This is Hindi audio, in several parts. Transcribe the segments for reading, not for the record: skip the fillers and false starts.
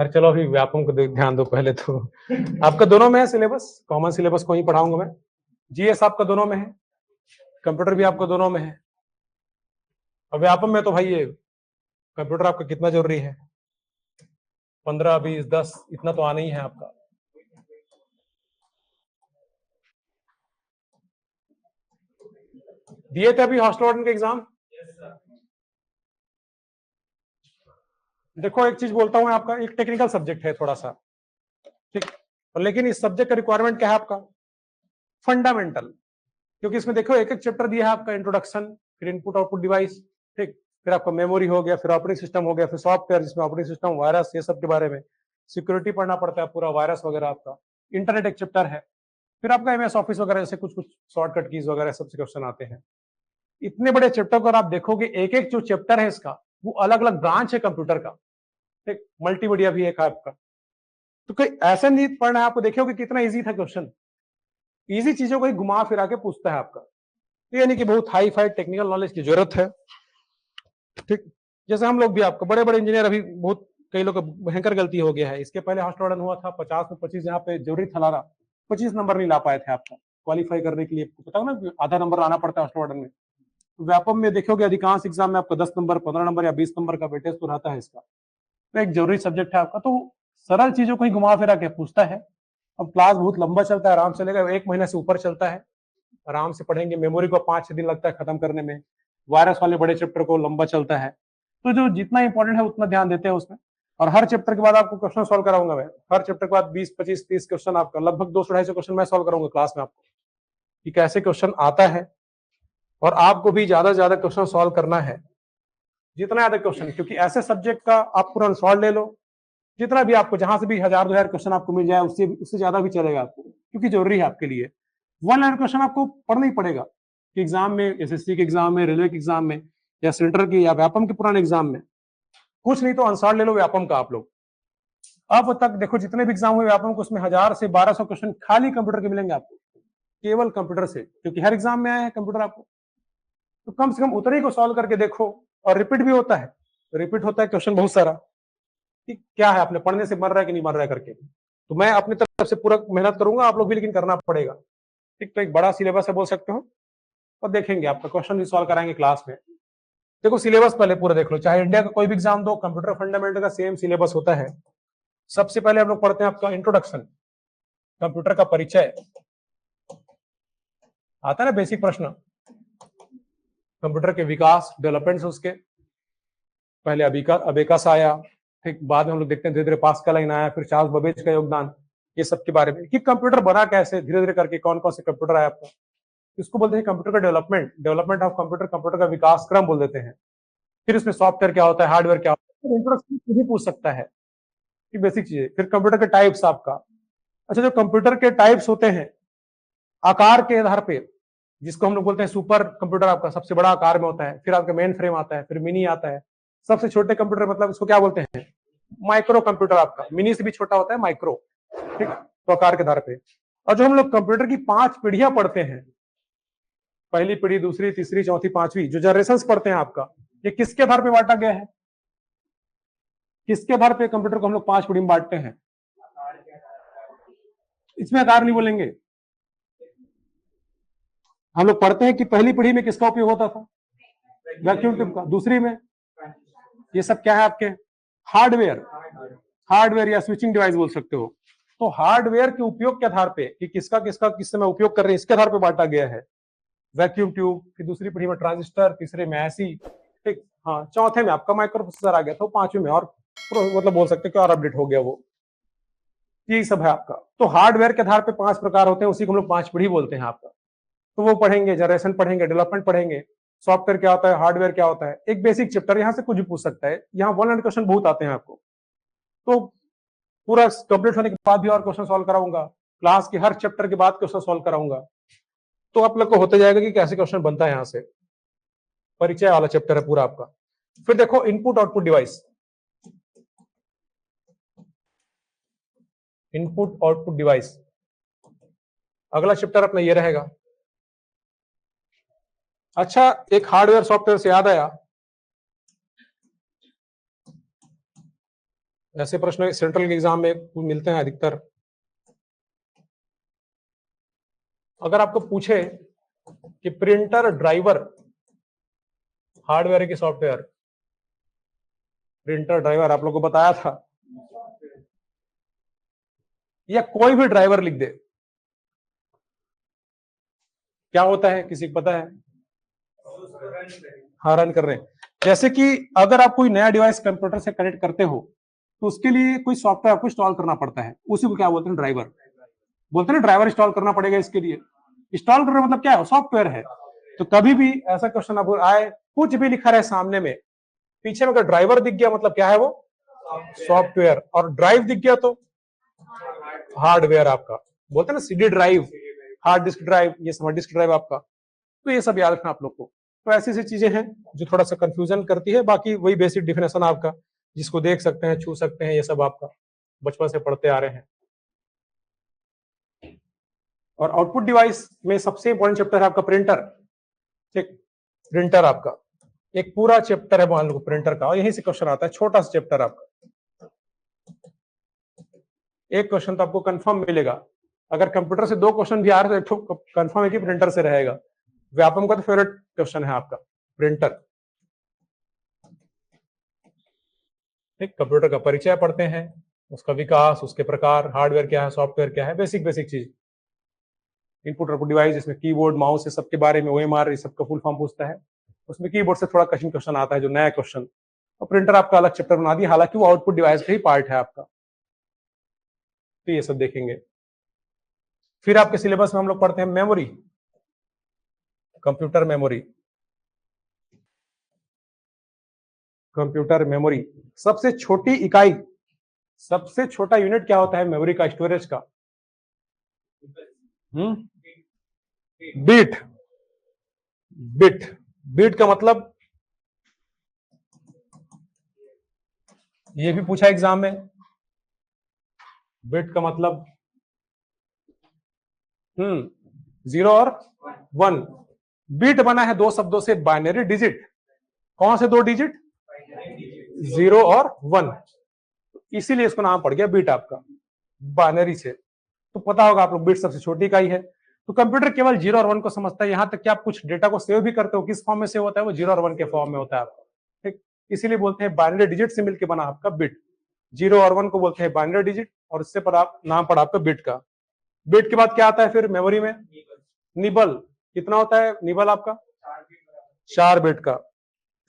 अरे चलो अभी व्यापम को ध्यान दो पहले तो। आपका दोनों में है सिलेबस, कॉमन सिलेबस को ही पढ़ाऊंगा मैं। जीएस आपका दोनों में है, कंप्यूटर भी आपका दोनों में है। और व्यापम में तो भाई ये कंप्यूटर आपका कितना जरूरी है, 15 20 10 इतना तो आना ही है आपका। दिए थे अभी हॉस्टल वार्डन के एग्जाम? देखो एक चीज बोलता हूं आपका, एक टेक्निकल सब्जेक्ट है थोड़ा सा, ठीक, और लेकिन इस सब्जेक्ट का रिक्वायरमेंट क्या है आपका, फंडामेंटल। क्योंकि इसमें देखो एक एक चैप्टर दिया है आपका, इंट्रोडक्शन, फिर इनपुट आउटपुट डिवाइस, ठीक, फिर आपका मेमोरी हो गया, फिर ऑपरेटिंग सिस्टम हो गया, फिर सॉफ्टवेयर जिसमें ऑपरेटिंग सिस्टम, वायरस, ये सब के बारे में, सिक्योरिटी पढ़ना पड़ता है पूरा, वायरस वगैरह आपका, इंटरनेट एक चैप्टर है, फिर आपका एमएस ऑफिस वगैरह जैसे कुछ कुछ शॉर्टकट कीज वगैरह सबसे क्वेश्चन आते हैं। इतने बड़े चैप्टर को आप देखोगे, एक एक जो चैप्टर है इसका वो अलग अलग ब्रांच है कंप्यूटर का, ठीक, मल्टीमीडिया भी एक है आपका। तो कोई ऐसा नहीं पढ़ना है आपको, देखोगे कितना इजी था क्वेश्चन, इजी चीजों को ही घुमा फिरा के पूछता है आपका। तो यानी कि बहुत हाई फाई टेक्निकल नॉलेज की जरूरत है, ठीक। जैसे हम लोग भी, आपको बड़े बड़े इंजीनियर अभी बहुत, कई लोग भयंकर गलती हो गया है। इसके पहले हॉस्टल वार्डन हुआ था, 50 में 25 यहाँ पे जरूरी था लाना, 25 नंबर नहीं ला पाए थे आपका क्वालिफाई करने के लिए। पता हो ना, आधा नंबर लाना पड़ता है हॉस्टल वार्डन में। व्यापम में देखोगे अधिकांश एग्जाम में आपको 10 नंबर, 15 नंबर या 20 नंबर का वेटेज तो रहता है इसका। तो एक जरूरी सब्जेक्ट है आपका, तो सरल चीजों को ही घुमा फिरा के पूछता है। अब क्लास बहुत लंबा चलता है, आराम चलेगा, 1 महीने से ऊपर चलता है, आराम से पढ़ेंगे। मेमोरी को 5-6 दिन लगता है खत्म करने में, वायरस वाले बड़े चैप्टर को लंबा चलता है। तो जो जितना इंपॉर्टेंट है उतना ध्यान देते हैं उसमें। और हर चैप्टर के बाद आपको क्वेश्चन सॉल्व कराऊंगा मैं, हर चैप्टर के बाद 20 25 30 क्वेश्चन आपका, लगभग 200-250 क्वेश्चन मैं सॉल्व कराऊंगा क्लास में आपको, कि कैसे क्वेश्चन आता है। और आपको भी ज्यादा से ज्यादा क्वेश्चन सॉल्व करना है, जितना ज्यादा क्वेश्चन, क्योंकि ऐसे सब्जेक्ट का आप पूरा सॉल्व ले लो, जितना भी आपको जहां से भी 1000-2000 क्वेश्चन आपको मिल जाए, उससे ज्यादा भी चलेगा आपको, क्योंकि जरूरी है आपके लिए। 1 लाइन क्वेश्चन आपको पढ़ना ही पड़ेगा कि एग्जाम में, एसएससी के एग्जाम में, रेलवे के एग्जाम में, या सेंटर की, या व्यापम के पुराने एग्जाम में। कुछ नहीं तो आंसर ले लो व्यापम का आप लोग। अब तक देखो जितने भी एग्जाम हुए व्यापम को, उसमें 1000 से 1200 क्वेश्चन खाली कंप्यूटर के मिलेंगे आपको, केवल कंप्यूटर से, क्योंकि हर एग्जाम में आया है कंप्यूटर आपको। तो कम से कम उतने ही को सॉल्व करके देखो। और रिपीट भी होता है, रिपीट होता है क्वेश्चन बहुत सारा, कि क्या है, आपने पढ़ने से मर रहा है कि नहीं मर रहा है करके। तो मैं अपनी तरफ से पूरा मेहनत करूंगा, आप लोग भी लेकिन करना पड़ेगा, ठीक। तो एक बड़ा सिलेबस है बोल सकते हो, और देखेंगे आपका क्वेश्चन भी सॉल्व कराएंगे क्लास में। देखो सिलेबस पहले पूरा देख लो, चाहे इंडिया का कोई भी एग्जाम दो, कंप्यूटर फंडामेंटल का सेम सिलेबस होता है। सबसे पहले हम लोग पढ़ते हैं आपका इंट्रोडक्शन, कंप्यूटर का परिचय, आता है ना बेसिक प्रश्न, कंप्यूटर के विकास, डेवलपमेंट उसके पहले अबेकस आया, ठीक, बाद में हम लोग देखते हैं धीरे धीरे पास्कल लाइन आया, फिर चार्ल्स बबेज का योगदान, ये सब के बारे में, कि कंप्यूटर बना कैसे, धीरे धीरे करके कौन कौन से कंप्यूटर आया आपका, इसको बोलते हैं कंप्यूटर का development, development of computer, computer का विकास क्रम बोल देते हैं। फिर इसमें सॉफ्टवेयर क्या होता है, हार्डवेयर क्या होता है, इंट्रोडक्शन भी पूछ सकता है, कि बेसिक चीजें। फिर कंप्यूटर के टाइप्स आपका, अच्छा जो कंप्यूटर के टाइप्स होते हैं आकार के आधार पे, जिसको हम लोग बोलते हैं सुपर कंप्यूटर, आपका सबसे बड़ा आकार में होता है, फिर आपका मेन फ्रेम आता है, फिर मिनी आता है, सबसे छोटे कंप्यूटर मतलब इसको क्या बोलते हैं, माइक्रो कंप्यूटर, आपका मिनी से भी छोटा होता है माइक्रो, ठीक, तो आकार के आधार पे। और जो हम लोग कंप्यूटर की 5 पीढ़ियां पढ़ते हैं, पहली पीढ़ी, दूसरी, तीसरी, चौथी, पांचवी, जो जनरेशन पढ़ते हैं आपका, ये किसके आधार पे बांटा गया है, किसके आधार पे कंप्यूटर को हम लोग 5 पीढ़ी में बांटते हैं, इसमें आकार नहीं बोलेंगे। हम लोग पढ़ते हैं कि पहली पीढ़ी में किसका उपयोग होता था, वैक्यूम ट्यूब का, दूसरी में, ये सब क्या है आपके, हार्डवेयर, हार्डवेयर या स्विचिंग डिवाइस बोल सकते हो। तो हार्डवेयर के उपयोग के आधार पे, कि किसका किसका किस समय उपयोग कर रहे हैं, इसके आधार पे बांटा गया है। वैक्यूम ट्यूब, फिर दूसरी पीढ़ी में ट्रांजिस्टर, तीसरे में ऐसी, ठीक, हाँ, चौथे में आपका माइक्रो प्रोसेसर आ गया था, 5वें में और मतलब बोल सकते हैं कि और अपडेट हो गया वो। यही सब है आपका। तो हार्डवेयर के आधार पे 5 प्रकार होते हैं, उसी को हम लोग 5 पीढ़ी बोलते हैं आपका। तो वो पढ़ेंगे, जनरेशन पढ़ेंगे, डेवलपमेंट पढ़ेंगे, सॉफ्टवेयर क्या होता है, हार्डवेयर क्या होता है, एक बेसिक चैप्टर, यहाँ से कुछ भी पूछ सकता है, यहाँ 1 लाइन क्वेश्चन बहुत आते हैं आपको। तो पूरा कंप्लीट होने के बाद भी और क्वेश्चन सॉल्व कराऊंगा, क्लास के हर चैप्टर के बाद क्वेश्चन सॉल्व कराऊंगा, तो आप लोग को होते जाएगा कि कैसे क्वेश्चन बनता है। यहाँ से परिचय वाला चैप्टर है पूरा आपका। फिर देखो input output device, input output device अगला चैप्टर अपना ये रहेगा। अच्छा, एक हार्डवेयर सॉफ्टवेयर से याद आया, ऐसे प्रश्न सेंट्रल के एग्जाम में मिलते हैं अधिकतर। अगर आपको पूछे कि प्रिंटर ड्राइवर हार्डवेयर की सॉफ्टवेयर, प्रिंटर ड्राइवर आप लोगों को बताया था, या कोई भी ड्राइवर लिख दे, क्या होता है, किसी को पता है? हाँ, रन कर रहे हैं। जैसे कि अगर आप कोई नया डिवाइस कंप्यूटर से कनेक्ट करते हो तो उसके लिए कोई सॉफ्टवेयर आपको इंस्टॉल करना पड़ता है, उसी को क्या बोलते हैं? ड्राइवर बोलते हैं ना। ड्राइवर इंस्टॉल करना पड़ेगा इसके लिए। इंस्टॉल करना मतलब क्या है? सॉफ्टवेयर है। तो कभी भी ऐसा क्वेश्चन अब आए, कुछ भी लिखा रहे सामने में, पीछे में अगर ड्राइवर दिख गया मतलब क्या है? वो सॉफ्टवेयर। और ड्राइव दिख गया तो हार्डवेयर आपका। बोलते हैं ना CD drive, hard disk drive, ये सब डिस्क ड्राइव आपका। तो ये सब याद रखना आप लोग को। तो ऐसी ऐसी चीजें हैं जो थोड़ा सा कंफ्यूजन करती है, बाकी वही बेसिक डिफिनेशन आपका, जिसको देख सकते हैं, छू सकते हैं, ये सब आपका बचपन से पढ़ते आ रहे हैं। और आउटपुट डिवाइस में सबसे इंपॉर्टेंट चैप्टर है आपका प्रिंटर। ठीक, प्रिंटर आपका एक पूरा चैप्टर है मान लो प्रिंटर का, और यहीं से क्वेश्चन आता है, छोटा सा चैप्टर आपका। एक क्वेश्चन तो आपको कंफर्म मिलेगा। अगर कंप्यूटर से 2 क्वेश्चन भी आ रहे तो कंफर्म है कि प्रिंटर से रहेगा। व्यापम का तो फेवरेट क्वेश्चन है आपका प्रिंटर। ठीक, कंप्यूटर का परिचय पढ़ते हैं, उसका विकास, उसके प्रकार, हार्डवेयर क्या है, सॉफ्टवेयर क्या है, बेसिक बेसिक चीज। इनपुट आउटपुट डिवाइस, इसमें कीबोर्ड, माउस, ये सबके बारे में, ओएमआर, ये सबका फुल फॉर्म पूछता है। उसमें कीबोर्ड से थोड़ा कठिन क्वेश्चन आता है, जो नया क्वेश्चन। और प्रिंटर आपका अलग चैप्टर बना दिया, हालांकि वो आउटपुट डिवाइस का ही पार्ट है आपका। तो ये सब देखेंगे। फिर आपके सिलेबस में हम लोग पढ़ते हैं memory, computer memory. Computer memory सबसे छोटी इकाई, सबसे छोटा यूनिट क्या होता है मेमोरी का, स्टोरेज का? बिट। बिट, बिट का मतलब ये भी पूछा एग्जाम में। बिट का मतलब 0 और 1। बिट बना है 2 शब्दों से, बाइनरी डिजिट। कौन से 2 डिजिट? 0 और 1, इसीलिए इसको नाम पड़ गया बिट आपका, बाइनरी से। तो पता होगा आप लोग, बिट सबसे छोटी इकाई है। तो कंप्यूटर केवल 0 और 1 को समझता है। यहां तक कि आप कुछ डेटा को सेव भी करते हो, किस फॉर्म में सेव होता है? वो 0 और 1 के फॉर्म में होता है आपका। ठीक, इसीलिए बोलते हैं बाइनरी डिजिट से मिलकर बना आपका बिट। 0 और 1 को बोलते हैं बाइनरी डिजिट, और इससे पर आप नाम पड़ा आपका बिट का। बिट के बाद क्या आता है फिर मेमोरी में? निबल। कितना होता है निबल आपका? 4 बिट का।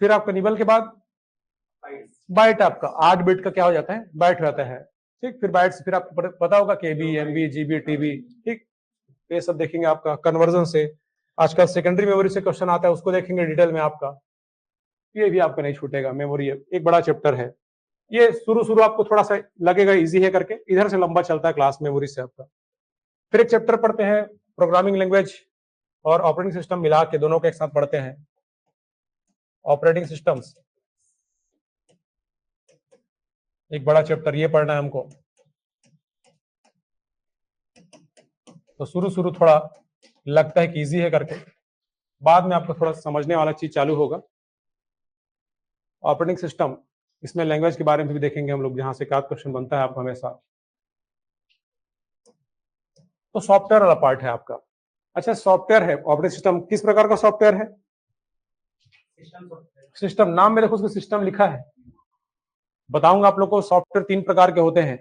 फिर आपका निबल के बाद बाइट, आपका 8 बिट का क्या हो जाता है? बाइट रहता है। ठीक, फिर बाइट से फिर आपको पता होगा केबी, एमबी, जीबी, टीबी। ठीक, ये सब देखेंगे आपका कन्वर्जन से। आजकल सेकेंडरी मेमोरी से क्वेश्चन आता है, उसको देखेंगे डिटेल में आपका। ये भी आपका नहीं छूटेगा। मेमोरी एक बड़ा चैप्टर है। ये शुरू आपको थोड़ा सा लगेगा इजी है करके, इधर से लंबा चलता है क्लास मेमोरी से आपका। फिर एक चैप्टर पढ़ते हैं प्रोग्रामिंग लैंग्वेज और ऑपरेटिंग सिस्टम, मिला के दोनों के एक साथ पढ़ते हैं। ऑपरेटिंग सिस्टम्स एक बड़ा चैप्टर, ये पढ़ना है हमको। तो शुरू थोड़ा लगता है कि इजी है करके, बाद में आपको थोड़ा समझने वाला चीज चालू होगा। ऑपरेटिंग सिस्टम, इसमें लैंग्वेज के बारे में भी देखेंगे हम लोग, जहां से क्या क्वेश्चन बनता है आपको हमेशा। तो सॉफ्टवेयर वाला पार्ट है आपका। अच्छा, सॉफ्टवेयर है ऑपरेटिंग सिस्टम, किस प्रकार का सॉफ्टवेयर है? सिस्टम, नाम में देखो उसमें सिस्टम लिखा है। बताऊंगा आप लोग को, सॉफ्टवेयर 3 प्रकार के होते हैं।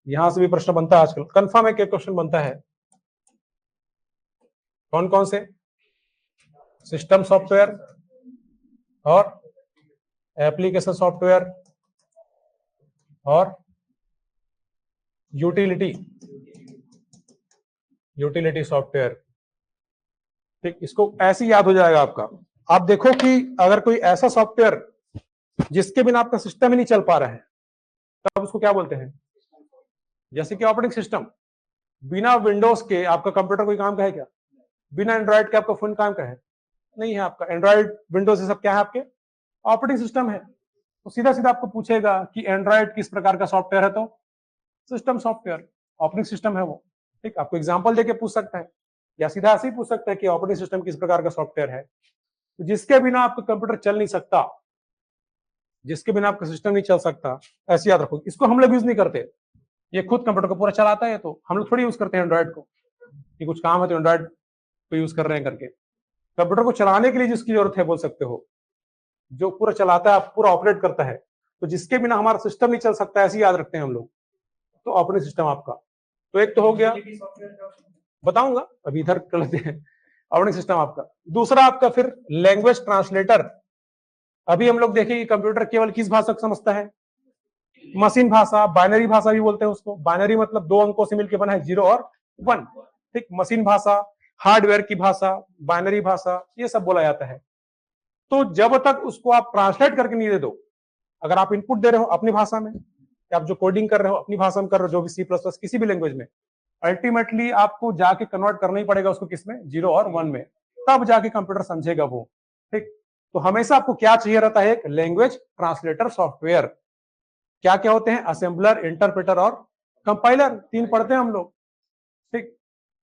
यहां से भी प्रश्न बनता है आजकल, कंफर्म है कि क्वेश्चन बनता है। कौन कौन से? सिस्टम सॉफ्टवेयर और एप्लीकेशन सॉफ्टवेयर और यूटिलिटी सॉफ्टवेयर। ठीक, इसको ऐसे ही याद हो जाएगा आपका। आप देखो कि अगर कोई ऐसा सॉफ्टवेयर जिसके बिना आपका सिस्टम ही नहीं चल पा रहा है, तब उसको क्या बोलते हैं? जैसे कि ऑपरेटिंग सिस्टम, बिना विंडोज के आपका कंप्यूटर कोई काम का है क्या? बिना एंड्रॉइड के आपका फोन काम का है? नहीं है। आपका एंड्रॉइड, विंडोज, ये सब क्या है? आपके ऑपरेटिंग सिस्टम है। तो सीधा सीधा आपको पूछेगा कि एंड्रॉइड किस प्रकार का सॉफ्टवेयर है, तो सिस्टम सॉफ्टवेयर, ऑपरेटिंग सिस्टम है वो। ठीक, आपको एग्जांपल देके पूछ सकता है, या सीधा ऐसे ही पूछ सकता है कि ऑपरेटिंग सिस्टम किस प्रकार का सॉफ्टवेयर है। तो जिसके बिना आपका कंप्यूटर चल नहीं सकता, जिसके बिना आपका सिस्टम नहीं चल सकता, ऐसे याद रखो। इसको हम लोग यूज नहीं करते, ये खुद कंप्यूटर को पूरा चलाता है, तो हम लोग थोड़ी यूज करते हैं एंड्रॉइड को, कि कुछ काम है तो एंड्रॉइड को यूज कर रहे हैं करके। कंप्यूटर को चलाने के लिए जिसकी जरूरत है बोल सकते हो, जो पूरा चलाता है, पूरा ऑपरेट करता है, तो जिसके बिना हमारा सिस्टम नहीं चल सकता, ऐसे याद रखते हैं हम लोग। तो ऑपरेटिंग सिस्टम आपका तो एक तो हो गया, बताऊंगा अभी, इधर कर लेते हैं ऑपरेटिंग सिस्टम आपका। दूसरा आपका फिर लैंग्वेज ट्रांसलेटर। अभी हम लोग देखें कि कंप्यूटर केवल किस भाषा को समझता है, मशीन भाषा, बाइनरी भाषा भी बोलते हैं उसको। बाइनरी मतलब 2 अंकों से मिलकर बना है, 0 और 1। ठीक, मशीन भाषा, हार्डवेयर की भाषा, बाइनरी भाषा, ये सब बोला जाता है। तो जब तक उसको आप ट्रांसलेट करके नहीं दे दो, अगर आप इनपुट दे रहे हो अपनी भाषा में, या आप जो कोडिंग कर रहे हो अपनी भाषा में कर रहे हो, जो भी C++ किसी भी लैंग्वेज में, अल्टीमेटली आपको जाके कन्वर्ट करना ही पड़ेगा उसको, किसमें, 0 और 1 में, तब जाके कंप्यूटर समझेगा वो। ठीक, तो हमेशा आपको क्या चाहिए रहता है, एक लैंग्वेज ट्रांसलेटर सॉफ्टवेयर। क्या क्या होते हैं, असेंबलर, इंटरप्रेटर और कंपाइलर, 3 पढ़ते हैं हम लोग। ठीक,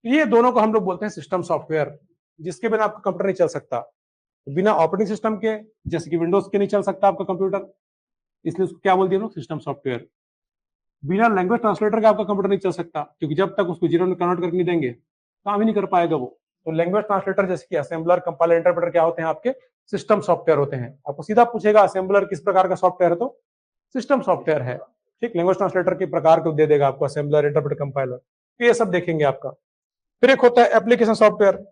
ये दोनों को हम लोग बोलते हैं सिस्टम सॉफ्टवेयर, जिसके बिना आपका कंप्यूटर नहीं चल सकता। बिना ऑपरेटिंग सिस्टम के, जैसे कि विंडोज के, नहीं चल सकता आपका कंप्यूटर, इसलिए उसको क्या बोल दिया लोग, सिस्टम सॉफ्टवेयर। बिना लैंग्वेज ट्रांसलेटर का आपका कंप्यूटर नहीं चल सकता, क्योंकि जब तक उसको 0 में कन्वर्ट करके नहीं देंगे, काम ही नहीं कर पाएगा वो। तो लैंग्वेज ट्रांसलेटर जैसे कि असेंबलर, कंपाइलर, इंटरप्रेटर क्या होते हैं, आपके सिस्टम सॉफ्टवेयर होते हैं। आपको सीधा पूछेगा असेंबलर किस प्रकार का सॉफ्टवेयर है, तो सिस्टम सॉफ्टवेयर है। ठीक, लैंग्वेज ट्रांसलेटर के प्रकार को दे देगा आपको, असेंबलर, इंटरप्रेटर, कंपाइलर, तो ये सब देखेंगे आपका। फिर एक होता है एप्लीकेशन सॉफ्टवेयर।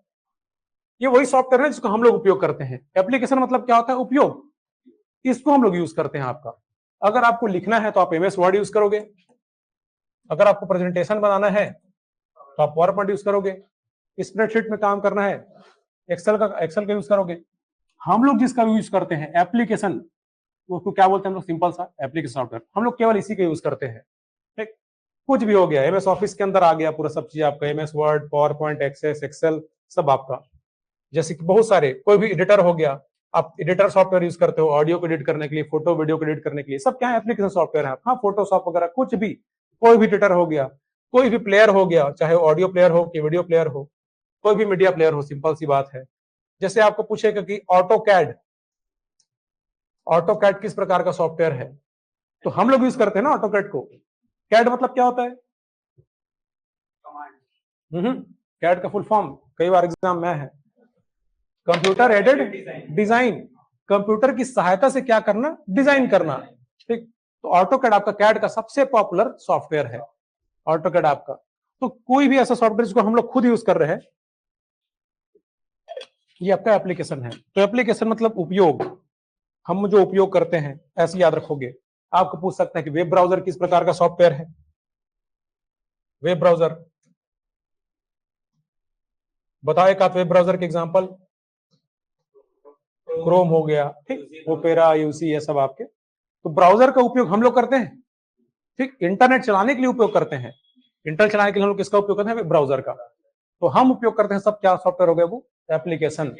ये वही सॉफ्टवेयर है जिसको हम लोग उपयोग करते हैं। एप्लीकेशन मतलब क्या होता है, उपयोग, इसको हम लोग यूज करते हैं आपका। अगर आपको लिखना है तो आप MS वर्ड यूज करोगे, अगर आपको प्रेजेंटेशन बनाना है तो आप पावर पॉइंट यूज करोगे, स्प्रेडशीट में काम करना है एक्सेल का यूज करोगे। हम लोग जिसका यूज करते हैं एप्लीकेशन, उसको क्या बोलते हैं हम लोग, सिंपल सा एप्लीकेशन सॉफ्टवेयर, हम लोग केवल इसी का यूज करते हैं। ठीक, कुछ भी हो गया, MS ऑफिस के अंदर आ गया पूरा सब चीज आपका, MS Word, power point, access, Excel, सब आपका। जैसे कि बहुत सारे, कोई भी एडिटर हो गया, आप एडिटर सॉफ्टवेयर यूज करते हो ऑडियो को एडिट करने के लिए, फोटो वीडियो को एडिट करने के लिए, सब क्या है, एप्लीकेशन सॉफ्टवेयर है। हाँ, फोटोशॉप वगैरह कुछ भी, कोई भी एडिटर हो गया, कोई भी प्लेयर हो गया, चाहे ऑडियो प्लेयर हो कि वीडियो प्लेयर हो, कोई भी मीडिया प्लेयर हो, सिंपल सी बात है। जैसे आपको पूछेगा कि ऑटो कैड किस प्रकार का सॉफ्टवेयर है, तो हम लोग यूज करते हैं ना ऑटो को। कैड मतलब क्या होता है, कैड का फुल फॉर्म कई बार एग्जाम में है, कंप्यूटर एडेड डिजाइन। कंप्यूटर की सहायता से क्या करना, डिजाइन करना। ठीक, तो ऑटोकैड आपका कैड का सबसे पॉपुलर सॉफ्टवेयर है, ऑटोकैड आपका। तो कोई भी ऐसा सॉफ्टवेयर जिसको हम लोग खुद यूज कर रहे हैं, ये आपका एप्लीकेशन है। तो एप्लीकेशन मतलब उपयोग, हम जो उपयोग करते हैं, ऐसे याद रखोगे। आपको पूछ सकते हैं कि वेब ब्राउजर किस प्रकार का सॉफ्टवेयर है, वेब ब्राउजर बताओ एक आध वेब ब्राउजर के एग्जांपल। क्रोम हो गया, ठीक, ओपेरा, यूसी, ये सब आपके। तो ब्राउजर का उपयोग हम लोग करते हैं, ठीक, इंटरनेट चलाने के लिए उपयोग करते हैं। इंटरनेट चलाने के लिए हम लोग किसका उपयोग करते हैं, ब्राउजर का। तो हम उपयोग करते हैं सब क्या सॉफ्टवेयर हो गया, वो एप्लीकेशन।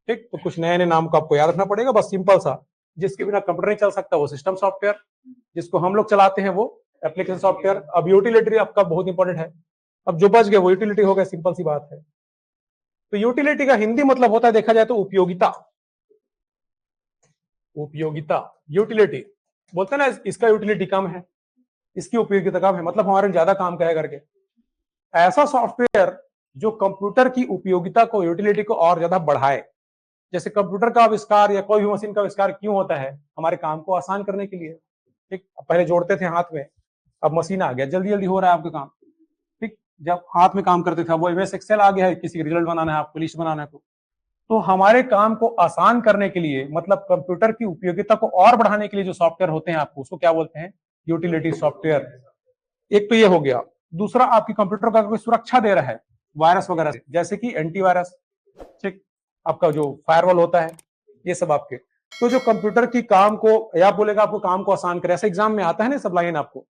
ठीक, तो कुछ नए नए नाम को आपको याद रखना पड़ेगा, बस सिंपल सा। जिसके बिना कंप्यूटर नहीं चल सकता वो सिस्टम सॉफ्टवेयर, जिसको हम लोग चलाते हैं वो एप्लीकेशन सॉफ्टवेयर। अब यूटिलिटी आपका बहुत इंपॉर्टेंट है, अब जो बच गया वो यूटिलिटी हो गया, सिंपल सी बात है। तो यूटिलिटी का हिंदी मतलब होता है, देखा जाए तो उपयोगिता। उपयोगिता, यूटिलिटी बोलते हैं ना, इसका यूटिलिटी कम है, इसकी उपयोगिता कम है, मतलब हमारे ज्यादा काम करे करके। ऐसा सॉफ्टवेयर जो कंप्यूटर की उपयोगिता को, यूटिलिटी को और ज्यादा बढ़ाए। जैसे कंप्यूटर का आविष्कार या कोई भी मशीन का आविष्कार क्यों होता है, हमारे काम को आसान करने के लिए। ठीक, पहले जोड़ते थे हाथ में, अब मशीन आ गया, जल्दी जल्दी हो रहा है आपका काम। ठीक, जब हाथ में काम करते थे, वो MS एक्सेल आ गया है, किसी रिजल्ट बनाना है आपको, लिस्ट बनाना है, तो हमारे काम को आसान करने के लिए, मतलब कंप्यूटर की उपयोगिता को और बढ़ाने के लिए जो सॉफ्टवेयर होते हैं आपको, उसको क्या बोलते हैं, यूटिलिटी सॉफ्टवेयर। एक तो ये हो गया। दूसरा, आपकी कंप्यूटर का कोई सुरक्षा दे रहा है वायरस वगैरह से, जैसे कि एंटीवायरस, ठीक, आपका जो फायरवॉल होता है, ये सब आपके। तो जो कंप्यूटर की काम को, या बोलेगा आपको काम को आसान करे, ऐसे एग्जाम में आता है ना सब लाइन आपको,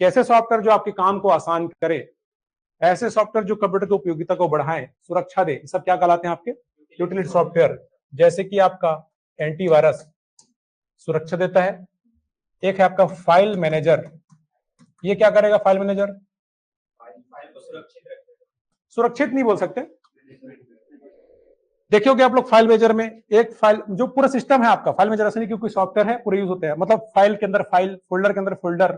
कैसे सॉफ्टवेयर जो आपके काम को आसान करे, ऐसे सॉफ्टवेयर जो कंप्यूटर की उपयोगिता को बढ़ाए, सुरक्षा दे, सब क्या कहलाते हैं आपके, यूटिलिटी सॉफ्टवेयर। जैसे कि आपका एंटीवायरस सुरक्षा देता है। एक है आपका फाइल मैनेजर, ये क्या करेगा, फाइल मैनेजर फाइल को सुरक्षित रखेगा, सुरक्षित नहीं बोल सकते, मैनेज करेगा, मैनेज करेगा, मैनेज करेगा। सुरक्षित नहीं बोल सकते, मैनेज करेगा, मैनेज करेगा। सुरक्षित नहीं बोल सकते, मैनेज करेगा, मैनेज करेगा। सुरक्षित नहीं बोल सकते, मैनेज करेगा, मैनेज करेगा। सुरक्षित नहीं बोल सकते, देखिए कि आप लोग फाइल मैनेजर में एक फाइल जो पूरा सिस्टम है आपका, फाइल मैनेजर ऐसा नहीं कि कोई सॉफ्टवेयर है पूरे यूज होते हैं, मतलब फाइल के अंदर फाइल, फोल्डर के अंदर फोल्डर,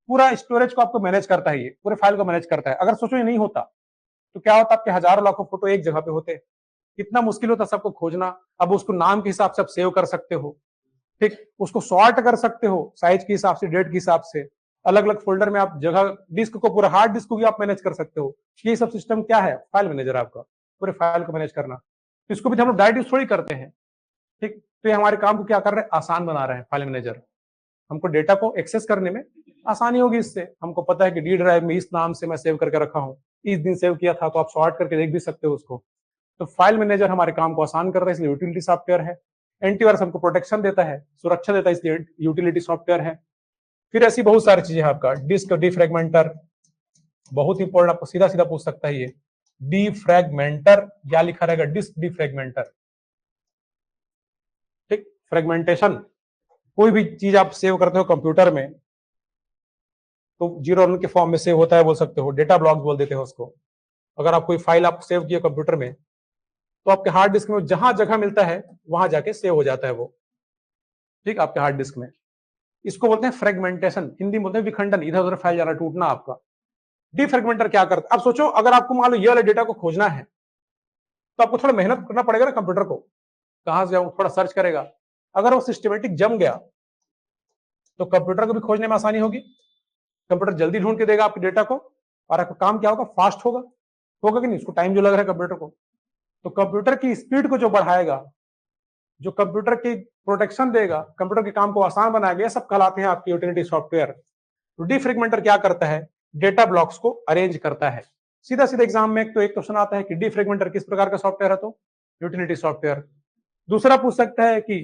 पूरा स्टोरेज को आपको मैनेज करता है, ये पूरे फाइल को मैनेज करता है। अगर सोचो ये नहीं होता तो क्या होता, आपके हजारों लाखों फोटो एक जगह पे होते, कितना मुश्किल होता सबको खोजना। अब उसको नाम के हिसाब से आप सेव कर सकते हो, ठीक, उसको सॉर्ट कर सकते हो साइज के हिसाब से, डेट के हिसाब से, अलग अलग फोल्डर में आप जगह, डिस्क को, पूरा हार्ड डिस्क को भी आप मैनेज कर सकते हो। ये सब सिस्टम क्या है, फाइल मैनेजर आपका, पूरे फाइल को मैनेज करना। तो इसको भी हम लोग डायरेक्ट यूज थोड़ी करते हैं, ठीक। तो ये हमारे काम को क्या कर रहे हैं, आसान बना रहे हैं फाइल मैनेजर। हमको डेटा को एक्सेस करने में आसानी होगी इससे। हमको पता है कि डी ड्राइव में इस नाम से मैं सेव करके रखा हूँ, इस दिन सेव किया था, तो आप सॉर्ट करके देख भी सकते हो उसको। तो फाइल मैनेजर हमारे काम को आसान कर रहा है, इसलिए यूटिलिटी सॉफ्टवेयर है। एंटीवायरस हमको प्रोटेक्शन देता है, सुरक्षा देता है, इसलिए यूटिलिटी सॉफ्टवेयर है। फिर ऐसी बहुत सारी चीजें हैं आपका, डिस्क डिफ्रेगमेंटर, बहुत इंपॉर्टेंट, आपको सीधा सीधा पूछ सकता है ये। डिफ्रेगमेंटर क्या लिखा रहेगा, डिस्क डिफ्रेगमेंटर, ठीक। फ्रेगमेंटेशन, कोई भी चीज आप सेव करते हो कंप्यूटर में तो 0 के फॉर्म में सेव होता है, बोल सकते हो, डेटा ब्लॉक बोल देते हो उसको। अगर आप कोई फाइल आप सेव किए कंप्यूटर में तो आपके हार्ड डिस्क में जहां जगह मिलता है वहां जाके सेव हो जाता है वो, ठीक, आपके हार्ड डिस्क में। इसको बोलते हैं फ्रेगमेंटेशन, हिंदी में बोलते हैं विखंडन, इधर उधर फैल जाना, टूटना आपका। डिफ्रेगमेंटर क्या करता है, अब सोचो अगर आपको मान लो ये वाले डेटा को खोजना है तो आपको थोड़ा मेहनत करना पड़ेगा ना, कंप्यूटर को कहां से जाऊं, थोड़ा सर्च करेगा। अगर वो सिस्टमेटिक जम गया तो कंप्यूटर को भी खोजने में आसानी होगी, कंप्यूटर जल्दी ढूंढ के देगा आपके डेटा को, और आपका काम क्या होगा, फास्ट होगा। होगा कि नहीं, उसको टाइम जो लग रहा है कंप्यूटर को, तो कंप्यूटर की स्पीड को जो बढ़ाएगा, जो कंप्यूटर की प्रोटेक्शन देगा, कंप्यूटर के काम को आसान बनाएगा, ये सब कहलाते हैं आपकी यूटिलिटी सॉफ्टवेयर। तो डिफ्रेगमेंटर क्या करता है, डेटा ब्लॉक्स को अरेंज करता है। सीधा सीधा एग्जाम में एक क्वेश्चन आता है कि डिफ्रेगमेंटर किस प्रकार का सॉफ्टवेयर है, तो यूटिलिटी सॉफ्टवेयर। दूसरा पूछ सकता है कि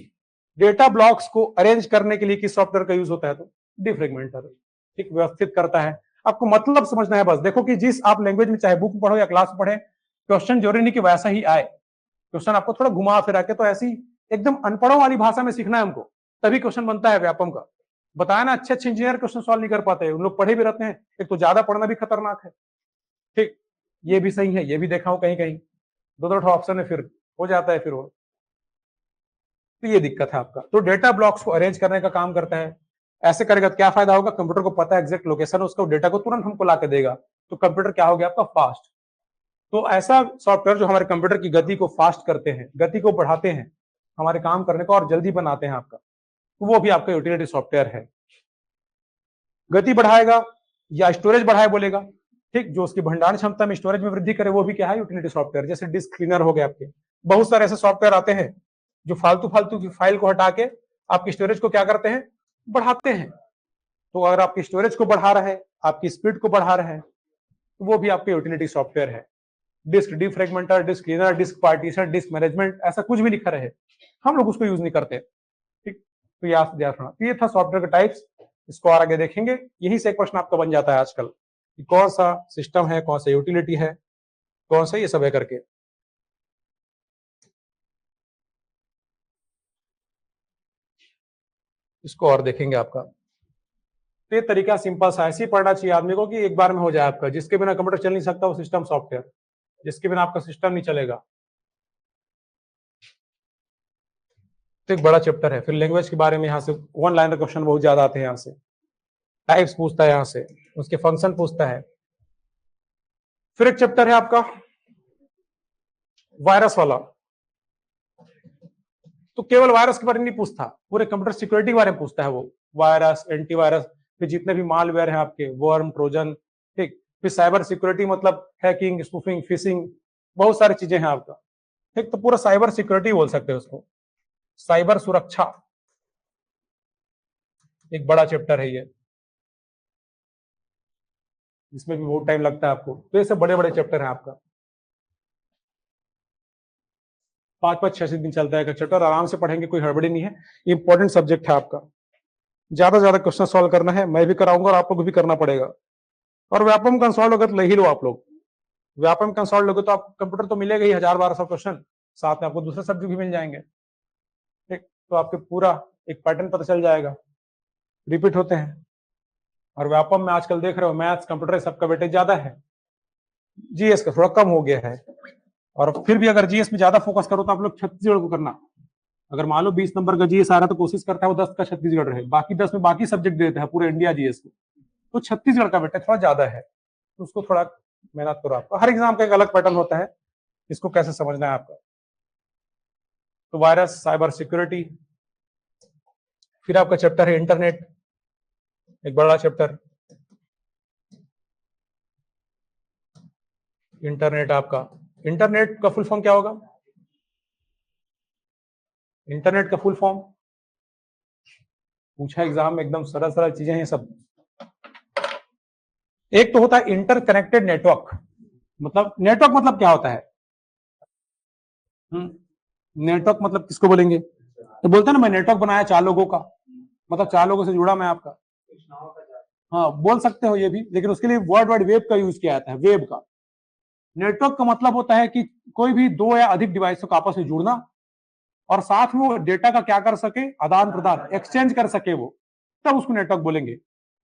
डेटा ब्लॉक्स को अरेंज करने के लिए किस सॉफ्टवेयर का यूज होता है, तो डिफ्रेगमेंटर, ठीक, व्यवस्थित करता है। आपको मतलब समझना है बस। देखो कि जिस आप लैंग्वेज में चाहे बुक पढ़ो या क्लास पढ़े, क्वेश्चन जरूरी नहीं कि वैसा ही आए, क्वेश्चन आपको थोड़ा घुमा फिरा के, तो ऐसी एकदम अनपढ़ों वाली भाषा में सीखना है हमको, तभी क्वेश्चन बनता है व्यापम का। बताया ना, अच्छे अच्छे इंजीनियर क्वेश्चन सॉल्व नहीं कर पाते, उन लोग पढ़े भी रहते हैं, एक तो ज्यादा पढ़ना भी खतरनाक है, ठीक, ये भी सही है, ये भी देखा हूं कहीं कहीं, दो दो ऑप्शन है, फिर हो जाता है फिर वो, तो ये दिक्कत है आपका। तो डेटा ब्लॉक्स को अरेंज करने का काम करता है। ऐसे करेगा तो क्या फायदा होगा, कंप्यूटर को पता है एग्जैक्ट लोकेशन, उसको डेटा को तुरंत हमको ला के देगा, तो कंप्यूटर क्या हो गया आपका, फास्ट। तो ऐसा सॉफ्टवेयर जो हमारे कंप्यूटर की गति को फास्ट करते हैं, गति को बढ़ाते हैं, हमारे काम करने को और जल्दी बनाते हैं आपका, तो वो भी आपका यूटिलिटी सॉफ्टवेयर है। गति बढ़ाएगा या स्टोरेज बढ़ाए बोलेगा, ठीक, जो उसकी भंडारण क्षमता में, स्टोरेज में वृद्धि करे, वो भी क्या है, यूटिलिटी सॉफ्टवेयर। जैसे डिस्क क्लीनर हो गए आपके, बहुत सारे ऐसे सॉफ्टवेयर आते हैं जो फालतू फालतू की फाइल को हटा के आपकी स्टोरेज को क्या करते हैं, बढ़ाते हैं। तो अगर आपकी स्टोरेज को बढ़ा रहा है, आपकी स्पीड को बढ़ा रहा है, तो वो भी आपके यूटिलिटी सॉफ्टवेयर है। Disk defragmenter, disk cleaner, disk partition, disk management, ऐसा कुछ भी लिखा रहे, हम लोग उसको यूज नहीं करते, ठीक। तो ये तो ये था सॉफ्टवेयर का टाइप्स, इसको और आगे देखेंगे। यही से एक प्रश्न आपका बन जाता है आजकल कि कौन सा सिस्टम है, कौन सा यूटिलिटी है, कौन सा ये सब है करके। इसको और देखेंगे आपका। तो ये तरीका सिंपल सा, ऐसे ही पढ़ना चाहिए आदमी को कि एक बार में हो जाए आपका। जिसके बिना कंप्यूटर चल नहीं सकता वो सिस्टम सॉफ्टवेयर, जिसके बिना आपका सिस्टम नहीं चलेगा। तो एक बड़ा चैप्टर है। फिर लैंग्वेज के बारे में यहाँ से वन लाइनर क्वेश्चन बहुत ज्यादा आते हैं, यहाँ से टाइप्स पूछता है, यहाँ से उसके फंक्शन पूछता है। फिर एक चैप्टर है आपका वायरस वाला, तो केवल वायरस के बारे में नहीं पूछता, पूरे कंप्यूटर सिक्योरिटी के बारे में पूछता है वो। वायरस, एंटीवायरस, फिर जितने भी मालवेयर हैं आपके, वर्म, ट्रोजन, ठीक। फिर साइबर सिक्योरिटी मतलब हैकिंग, स्पूफिंग, फिशिंग, बहुत सारी चीजें हैं आपका, ठीक। तो पूरा साइबर सिक्योरिटी बोल सकते हैं उसको, साइबर सुरक्षा, एक बड़ा चैप्टर है ये, इसमें भी बहुत टाइम लगता है आपको। तो ये सब बड़े बड़े चैप्टर है आपका, 5-5 6 दिन चलता है चैप्टर, आराम से पढ़ेंगे, कोई हड़बड़ी नहीं है। इंपॉर्टेंट सब्जेक्ट है आपका, ज्यादा से ज्यादा क्वेश्चन सॉल्व करना है, मैं भी कराऊंगा और आप लोग भी करना पड़ेगा। और व्यापम कंसोल्ड अगर ले ही लो आप लोग, व्यापम कंसोल्ड लोगे तो आप कंप्यूटर तो मिलेगा ही 1000-1200 क्वेश्चन, साथ में आपको दूसरे सब्जेक्ट भी मिल जाएंगे, ठीक। तो आपके पूरा एक पैटर्न पता चल जाएगा, रिपीट होते हैं। और व्यापम में आजकल देख रहे हो मैथ्स, कंप्यूटर सबका वेटेज ज्यादा है, जीएस का थोड़ा कम हो गया है। और फिर भी अगर जीएस में ज्यादा फोकस करो तो आप लोग छत्तीसगढ़ को करना। अगर मान लो 20 नंबर का जीएस आ रहा है तो कोशिश करता है वो 10 का छत्तीसगढ़ रहे, बाकी 10 में बाकी सब्जेक्ट देते हैं पूरे इंडिया जीएस को, तो छत्तीसगढ़ का बेटा थोड़ा ज्यादा है, तो उसको थोड़ा मेहनत करो। आपका हर एग्जाम का एक अलग पैटर्न होता है, इसको कैसे समझना है आपका। तो वायरस, साइबर सिक्योरिटी, फिर आपका चैप्टर है इंटरनेट, एक बड़ा चैप्टर। इंटरनेट आपका, इंटरनेट का फुल फॉर्म क्या होगा? इंटरनेट का फुल फॉर्म पूछा एग्जाम में, एकदम सरल सरल चीजें हैं सब। एक तो होता है इंटरकनेक्टेड नेटवर्क, मतलब नेटवर्क मतलब क्या होता है? नेटवर्क मतलब किसको बोलेंगे? तो बोलते हैं ना मैं नेटवर्क बनाया 4 लोगों का, मतलब 4 लोगों से जुड़ा मैं आपका। हाँ बोल सकते हो ये भी, लेकिन उसके लिए वर्ल्ड वाइड वेब का यूज किया जाता है, वेब का। नेटवर्क का मतलब होता है कि कोई भी 2 या अधिक डिवाइसों को आपस में जुड़ना और साथ में वो डेटा का क्या कर सके, आदान प्रदान, एक्सचेंज कर सके, वो तब उसको नेटवर्क बोलेंगे।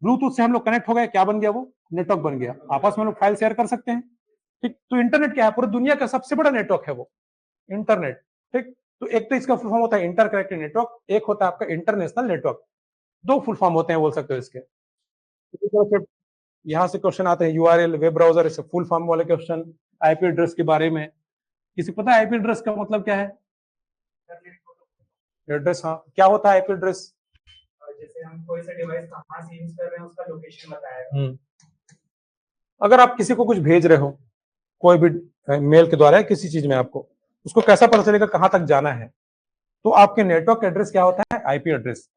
ब्लूटूथ से हम लोग कनेक्ट हो गए, क्या बन गया? वो नेटवर्क बन गया, आपस में हम लोग फाइल शेयर कर सकते हैं। ठीक, तो इंटरनेट क्या है? पूरी दुनिया का सबसे बड़ा नेटवर्क है वो इंटरनेट। ठीक, तो एक तो इसका फुल फॉर्म होता है इंटरकनेक्टेड नेटवर्क, एक होता है आपका इंटरनेशनल नेटवर्क। 2 फुल फॉर्म होते हैं बोल सकते हो इसके। यहां से क्वेश्चन आते हैं, यूआरएल, वेब ब्राउजर, इसे फुल फॉर्म वाले क्वेश्चन। आईपी एड्रेस के बारे में किसी पता है आईपी एड्रेस का मतलब क्या है? एड्रेस, हाँ, क्या होता है आईपी एड्रेस? जैसे हम कोई सा डिवाइस कहां से यूज कर रहे हैं उसका लोकेशन बताएगा। अगर आप किसी को कुछ भेज रहे हो, कोई भी मेल के द्वारा किसी चीज में, आपको उसको कैसा पता चलेगा कहां तक जाना है? तो आपके नेटवर्क एड्रेस क्या होता है? IP address.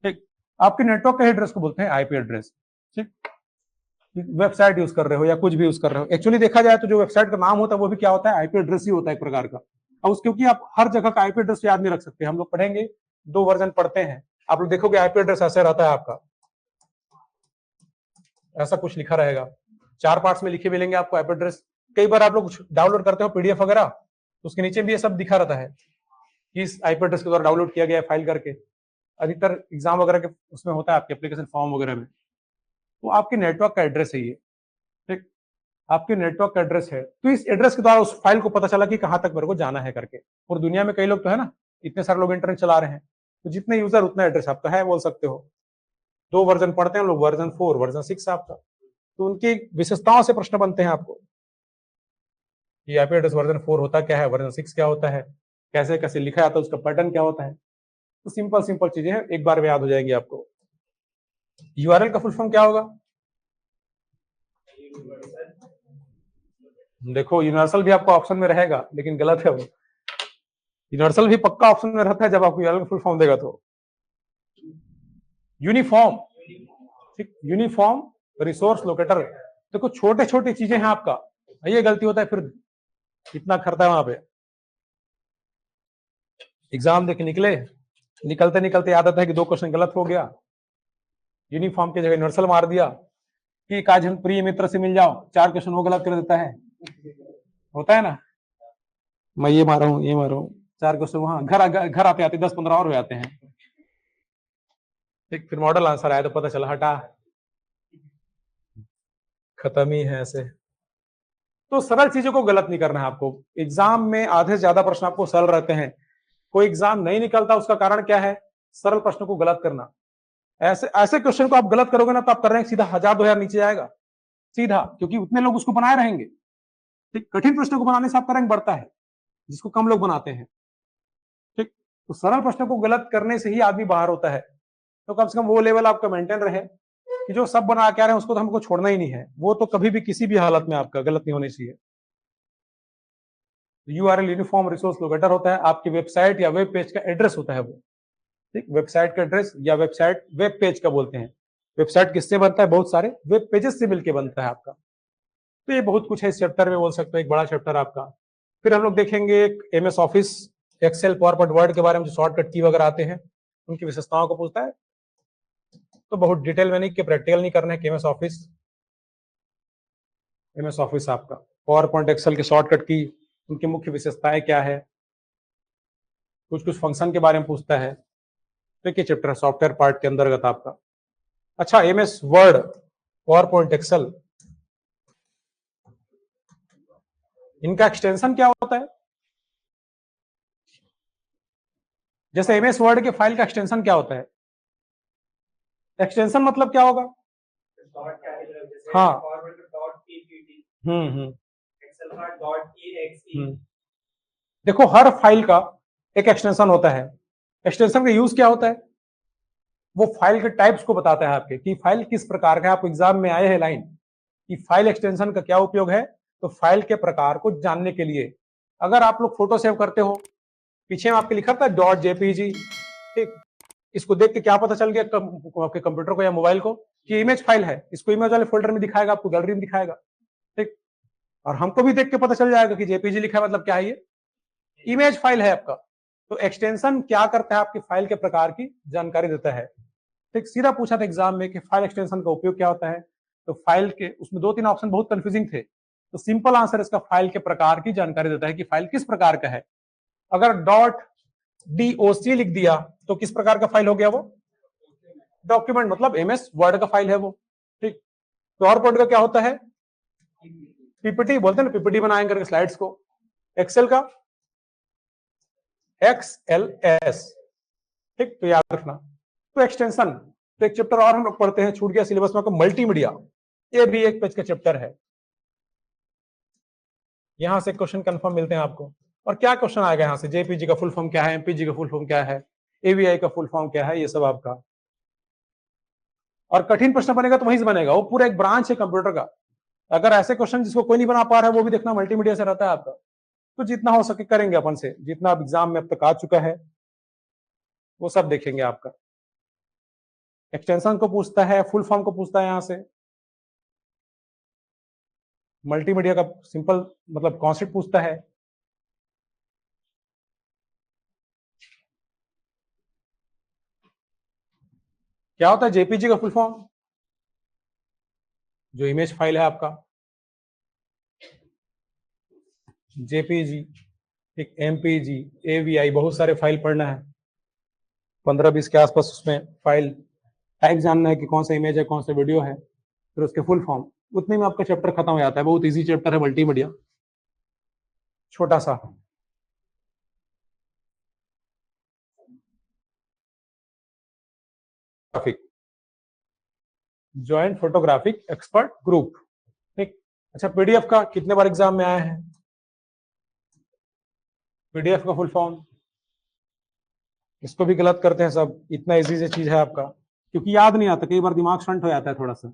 ठीक, आपके नेटवर्क के एड्रेस को बोलते हैं आईपी एड्रेस। ठीक, वेबसाइट यूज कर रहे हो या कुछ भी यूज कर रहे हो, एक्चुअली देखा जाए तो जो वेबसाइट का नाम होता है वो भी क्या होता है? आईपी एड्रेस ही होता है एक प्रकार का। अब उस क्योंकि आप हर जगह का आईपी एड्रेस याद नहीं रख सकते, हम लोग पढ़ेंगे 2 वर्जन पढ़ते हैं, आप लोग देखोगे आईपी एड्रेस ऐसे रहता है आपका, ऐसा कुछ लिखा रहेगा, 4 पार्ट्स में लिखे मिलेंगे आपको आईपी एड्रेस। कई बार आप लोग डाउनलोड करते हो पीडीएफ वगैरह, तो उसके नीचे भी ये सब दिखा रहता है कि इस आईपी एड्रेस के द्वारा डाउनलोड किया गया है फाइल करके। अधिकतर एग्जाम वगैरह के उसमें होता है आपके एप्लीकेशन फॉर्म वगैरह में। तो आपके नेटवर्क का एड्रेस है ये। ठीक, आपके नेटवर्क का एड्रेस है, तो इस एड्रेस के द्वारा उस फाइल को पता चला कि कहां तक मेरे को जाना है करके। और दुनिया में कई लोग तो है ना, इतने सारे लोग इंटरनेट चला रहे हैं, तो जितने यूजर उतना एड्रेस आपका है बोल सकते हो। 2 वर्जन पढ़ते हैं लोग, वर्जन 4, वर्जन 6 आपका। तो उनकी विशेषताओं से प्रश्न बनते हैं आपको कि आईपी एड्रेस वर्जन 4 होता क्या है, वर्जन 6 क्या होता है, कैसे कैसे लिखा जाता है, उसका पैटर्न क्या होता है। तो सिंपल सिंपल चीजें हैं, एक बार में याद हो जाएंगी आपको। यूआरएल का फुल फॉर्म क्या होगा? देखो यूनिवर्सल भी आपका ऑप्शन में रहेगा, लेकिन गलत है वो। यूनिवर्सल भी पक्का ऑप्शन में रहता है जब आपको यूआरएल फुल फॉर्म देगा तो। यूनिफॉर्म। ठीक, यूनिफॉर्म रिसोर्स लोकेटर। देखो छोटे छोटे चीजें हैं आपका, ये गलती होता है फिर इतना खरता है वहां पे। एग्जाम देके निकले, निकलते निकलते याद आता है कि 2 क्वेश्चन गलत हो गया, यूनिफॉर्म की जगह यूनिवर्सल मार दिया कि काज हम प्रिय मित्र से मिल जाओ, 4 क्वेश्चन वो गलत कर देता है, होता है ना। मैं ये मारा हूँ, ये मारा हूँ, 4 क्वेश्चन वहां, घर आते आते 10-15 और हो जाते हैं। ठीक, फिर मॉडल आंसर आया तो पता चला हटा, खत्म ही है ऐसे। तो सरल चीजों को गलत नहीं करना है आपको। एग्जाम में आधे से ज्यादा प्रश्न आपको सरल रहते हैं, कोई एग्जाम नहीं निकलता, उसका कारण क्या है? सरल प्रश्न को गलत करना। ऐसे ऐसे क्वेश्चन को आप गलत करोगे ना तो आप कर रहे हैं सीधा 1000-2000 नीचे जाएगा सीधा, क्योंकि उतने लोग उसको बनाए रहेंगे। ठीक, कठिन प्रश्न को बनाने से आपका रैंक बढ़ता है, जिसको कम लोग बनाते हैं। ठीक, तो सरल प्रश्नों को गलत करने से ही आदमी बाहर होता है। तो कम से कम वो लेवल आपका मेंटेन रहे कि जो सब बना के आ रहे हैं उसको तो हमको छोड़ना ही नहीं है, वो तो कभी भी किसी भी हालत में आपका गलत नहीं होनी चाहिए। यूआरएल यूनिफॉर्म रिसोर्स लोकेटर होता है, आपकी वेबसाइट या वेब पेज का एड्रेस होता है वो। ठीक, वेबसाइट का एड्रेस या वेबसाइट वेब पेज का बोलते हैं। वेबसाइट किससे बनता है? बहुत सारे वेब पेजेस से मिलकर बनता है आपका। तो ये बहुत कुछ है इस चैप्टर में, बोल सकते हैं एक बड़ा चैप्टर आपका। फिर हम लोग देखेंगे MS Office, Excel, PowerPoint, Word के बारे में, जो शॉर्टकट की वगैरह आते हैं उनकी विशेषताओं को पूछता है। तो बहुत डिटेल में नहीं कि प्रैक्टिकल नहीं करना है कि एमएस ऑफिस आपका पावर पॉइंट एक्सेल के शॉर्टकट की उनकी मुख्य विशेषताएं क्या है, कुछ कुछ फंक्शन के बारे में पूछता है। तो ये चैप्टर है सॉफ्टवेयर पार्ट के अंतर्गत आपका। अच्छा, MS Word, power point Excel, इनका एक्सटेंशन क्या होता है? जैसे एमएस वर्ड के फाइल का एक्सटेंशन क्या होता है? एक्सटेंशन मतलब क्या होगा? डॉट कैटेगरी जैसे हाँ। फॉरवर्ड डॉट पीपीटी, हम्म। एक्सेल का डॉट ईएक्सई। देखो हर फाइल का एक एक्सटेंशन होता है। एक्सटेंशन का यूज क्या होता है? वो फाइल के टाइप्स को बताता है आपके कि फाइल किस प्रकार का है। आपको एग्जाम में आए हैं लाइन कि फाइल एक्सटेंशन का क्या उपयोग है, तो फाइल के प्रकार को जानने के लिए। अगर आप लोग फोटो सेव करते हो, पीछे में आपके लिखा था डॉट जेपीजी, ठीक, इसको देख के क्या पता चल गया आपके कंप्यूटर को या मोबाइल को कि इमेज फाइल है। इसको इमेज वाले फोल्डर में दिखाएगा, आपको गैलरी में दिखाएगा, ठीक। और हमको भी देख के पता चल जाएगा कि जेपीजी लिखा है, मतलब क्या है, ये इमेज फाइल है आपका। तो एक्सटेंशन क्या करता है? आपकी फाइल के प्रकार की जानकारी देता है, ठीक। सीधा पूछा था एग्जाम में कि फाइल एक्सटेंशन का उपयोग क्या होता है, तो फाइल के उसमें 2-3 ऑप्शन बहुत कंफ्यूजिंग थे, तो सिंपल आंसर इसका फाइल के प्रकार की जानकारी देता है कि फाइल किस प्रकार का है। अगर डॉट डीओसी लिख दिया तो किस प्रकार का फाइल हो गया? वो डॉक्यूमेंट, मतलब एमएस वर्ड का फाइल है वो, ठीक। पावर पॉइंट का क्या होता है? पीपीटी बोलते हैं ना, पीपीटी बनाएंगे करके स्लाइड्स को। एक्सेल का XLS, ठीक, तो याद रखना। तो एक्सटेंशन, तो एक चैप्टर और हम लोग पढ़ते हैं, छूट गया सिलेबस में, मल्टीमीडिया। ये भी एक पेज का चैप्टर है। यहां से क्वेश्चन कंफर्म मिलते हैं आपको। और क्या क्वेश्चन आएगा यहां से? जेपीजी का फुल फॉर्म क्या है, एमपीजी का फुल फॉर्म क्या है, एवीआई का फुल फॉर्म क्या है, ये सब आपका। और कठिन प्रश्न बनेगा तो वहीं से बनेगा, वो पूरा एक ब्रांच है कंप्यूटर का। अगर ऐसे क्वेश्चन जिसको कोई नहीं बना पा रहा है, वो भी देखना मल्टीमीडिया से रहता है आपका। तो जितना हो सके करेंगे अपन से, जितना अब एग्जाम में अब तक आ चुका है वो सब देखेंगे आपका। एक्सटेंशन को पूछता है, फुल फॉर्म को पूछता है यहां से, मल्टीमीडिया का सिंपल मतलब कॉन्सेप्ट पूछता है। क्या होता है जेपीजी का फुल फॉर्म? जो इमेज फाइल है आपका, जेपीजी, एक एमपीजी, एवीआई, बहुत सारे फाइल पढ़ना है, 15-20 के आसपास। उसमें फाइल टाइप जानना है कि कौन सा इमेज है, कौन सा वीडियो है, फिर उसके फुल फॉर्म। उतने में आपका चैप्टर खत्म हो जाता है। बहुत इजी चैप्टर है मल्टीमीडिया, छोटा सा। Graphic, joint photographic expert group, ठीक। अच्छा, पीडीएफ का कितने बार एग्जाम में आया है? पीडीएफ का फुल फॉर्म, इसको भी गलत करते हैं सब। इतना इजी से चीज है आपका, क्योंकि याद नहीं आता, कई बार दिमाग शंट हो जाता है, थोड़ा सा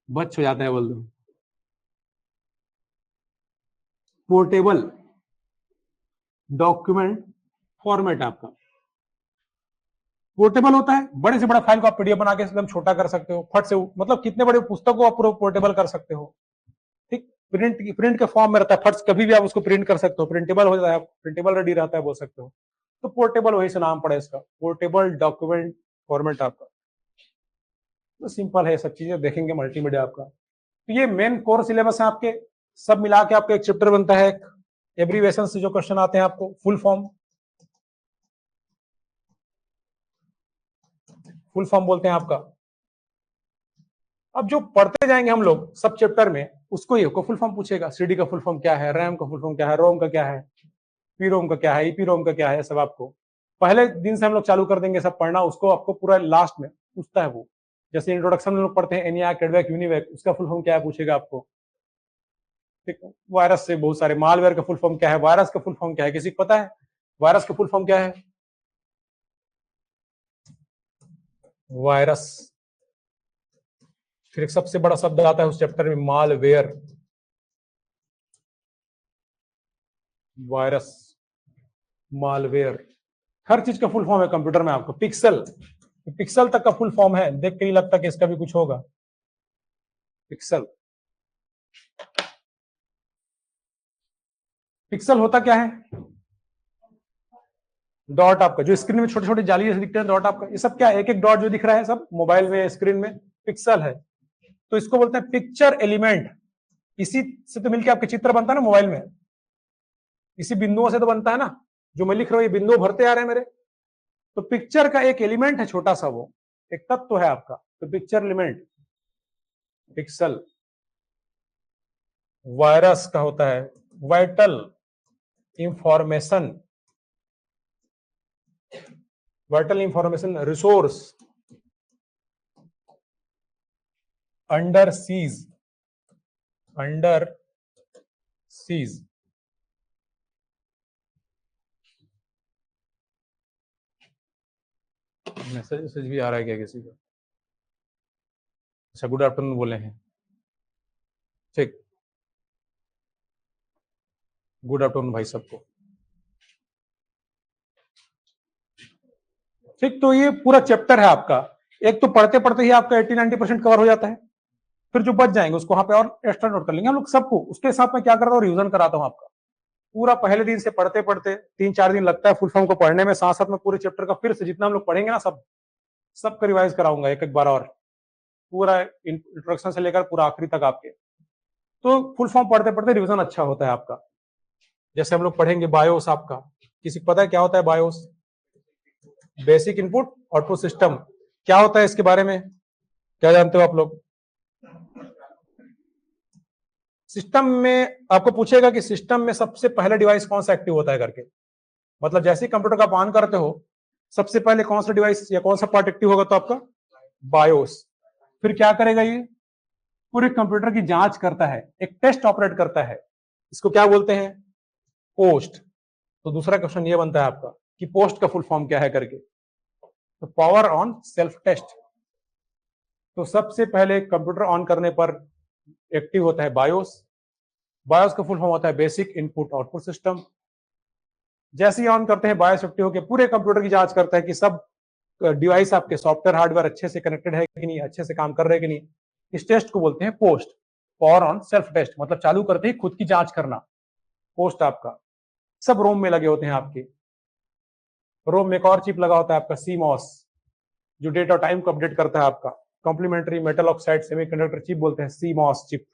बच हो जाता है, बोल दो। पोर्टेबल डॉक्यूमेंट फॉर्मेट आपका पोर्टेबल होता है। बड़े से बड़ा फाइल को आप पीडीएफ बना के एकदम छोटा कर सकते हो, फट से, मतलब कितने बड़े पुस्तक को आप पोर्टेबल कर सकते हो, ठीक। प्रिंट के फॉर्म में रहता है, फट से कभी भी आप उसको प्रिंट कर सकते हो, प्रिंटेबल हो जाता है, प्रिंटेबल रेडी रहता है, बोल सकते हो। तो पोर्टेबल वही से नाम पड़ा इसका, पोर्टेबल डॉक्यूमेंट फॉर्मेट आपका। तो सिंपल है, ये सब चीजें देखेंगे मल्टीमीडिया आपका। तो ये मेन कोर सिलेबस है आपके, सब मिला के आपका एक चैप्टर बनता है। एब्रीवेशन से जो क्वेश्चन आते हैं आपको, फुल फॉर्म, फुल फॉर्म बोलते हैं आपका। अब जो पढ़ते जाएंगे हम लोग सब चैप्टर में, उसको ये फुल फॉर्म पूछेगा। सीडी का फुल फॉर्म क्या है, रैम का फुल फॉर्म क्या है, रोम का क्या है, पी रोम का क्या है, ईपी रोम का क्या है, सब आपको पहले दिन से हम लोग चालू कर देंगे सब पढ़ना। उसको आपको पूरा लास्ट में पूछता है वो। जैसे इंट्रोडक्शन में लोग पढ़ते हैं एनियाक, एडवेक, यूनिवेक, उसका फुल फॉर्म क्या है पूछेगा आपको, ठीक। वायरस से बहुत सारे, मालवेयर का फुल फॉर्म क्या है, वायरस का फुल फॉर्म क्या है, किसी को पता है वायरस का फुल फॉर्म क्या है? वायरस, फिर एक सबसे बड़ा शब्द आता है उस चैप्टर में, मालवेयर। वायरस, मालवेयर, हर चीज का फुल फॉर्म है कंप्यूटर में आपको। पिक्सल, पिक्सल तक का फुल फॉर्म है, देख के नहीं लगता कि इसका भी कुछ होगा। पिक्सल, पिक्सल होता क्या है? डॉट आपका, जो स्क्रीन में छोटे छोटे जाली जैसे दिखते हैं, डॉट आपका, ये सब क्या है? एक एक डॉट जो दिख रहा है सब मोबाइल में, स्क्रीन में, पिक्सल है। तो इसको बोलते हैं पिक्चर एलिमेंट। इसी से तो मिलकर आपके चित्र बनता है ना मोबाइल में, इसी बिंदुओं से तो बनता है ना। जो मैं लिख रहा हूं ये बिंदु भरते आ रहे हैं मेरे। तो पिक्चर का एक एलिमेंट है छोटा सा, वो एक तत्व है आपका। तो पिक्चर एलिमेंट, पिक्सल, वायरस का होता है vital information, vital information resource under seize, under seize. Message भी आ रहा है क्या किसी का? अच्छा, गुड आफ्टरनून बोले हैं, ठीक, गुड आफ्टरनून भाई सबको। ठीक, तो ये पूरा चैप्टर है आपका। एक तो पढ़ते पढ़ते ही आपका 80-90% कवर हो जाता है, फिर जो बच जाएंगे उसको वहां पे और एक्स्ट्रा नोट कर लेंगे हम लोग सबको। उसके हिसाब में क्या करता हूँ, रिवीजन कराता हूँ आपका पूरा। पहले दिन से पढ़ते पढ़ते 3-4 दिन लगता है फुल फॉर्म को पढ़ने में, साथ साथ में पूरे चैप्टर का फिर से जितना हम लोग पढ़ेंगे ना सब का रिवाइज कराऊंगा एक एक बार, और पूरा इंट्रोडक्शन से लेकर पूरा आखिरी तक आपके। तो फुल फॉर्म पढ़ते पढ़ते रिवीजन अच्छा होता है आपका। जैसे हम लोग पढ़ेंगे बायोस, आपका किसी को पता है क्या होता है BIOS? Basic input output system. क्या होता है इसके बारे में, क्या जानते हो आप लोग? सिस्टम में आपको पूछेगा कि सिस्टम में सबसे पहला डिवाइस कौन सा एक्टिव होता है करके। मतलब जैसे ही कंप्यूटर का आप ऑन करते हो, सबसे पहले कौन सा डिवाइस या कौन सा पार्ट एक्टिव होगा? तो आपका बायोस। फिर क्या करेगा ये? पूरे कंप्यूटर की जांच करता है, एक टेस्ट ऑपरेट करता है। इसको क्या बोलते हैं? पोस्ट। तो दूसरा क्वेश्चन ये बनता है आपका कि पोस्ट का फुल फॉर्म क्या है करके। तो पावर ऑन सेल्फ टेस्ट। तो सबसे पहले कंप्यूटर ऑन करने पर एक्टिव होता है बायोस। बायोस का फुल फॉर्म होता है बेसिक इनपुट आउटपुट सिस्टम। जैसे ही ऑन करते हैं बायोस एक्टिव होकर पूरे कंप्यूटर की जांच करता है कि सब डिवाइस आपके सॉफ्टवेयर हार्डवेयर अच्छे से कनेक्टेड है कि नहीं, अच्छे से काम कर रहे हैं कि नहीं। इस टेस्ट को बोलते हैं POST, power on self test. मतलब चालू करते ही खुद की जांच करना, पोस्ट आपका। सब रोम में लगे होते हैं आपके। रोम में एक और चिप लगा होता है आपका सीमॉस, जो डेट और टाइम को अपडेट करता है आपका। Complementary metal oxide semiconductor chip बोलते हैं सीमॉस चिप।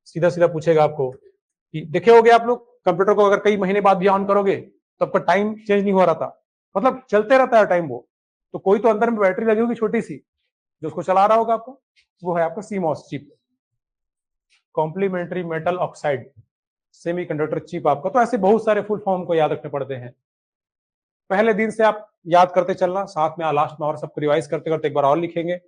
सीधा सीधा पूछेगा आपको कि देखे होगे आप लोग कंप्यूटर को अगर कई महीने बाद भी ऑन करोगे तो आपका टाइम चेंज नहीं हो रहा था, मतलब चलते रहता है टाइम वो। तो कोई तो अंदर में बैटरी लगी होगी छोटी सी जो उसको चला रहा होगा आपका, वो है आपका CMOS chip, complementary metal oxide semiconductor chip आपका। तो ऐसे बहुत सारे फुल फॉर्म को याद रखने पड़ते हैं। पहले दिन से आप याद करते चलना, साथ में लास्ट में और सबको रिवाइज करते करते एक बार और लिखेंगे।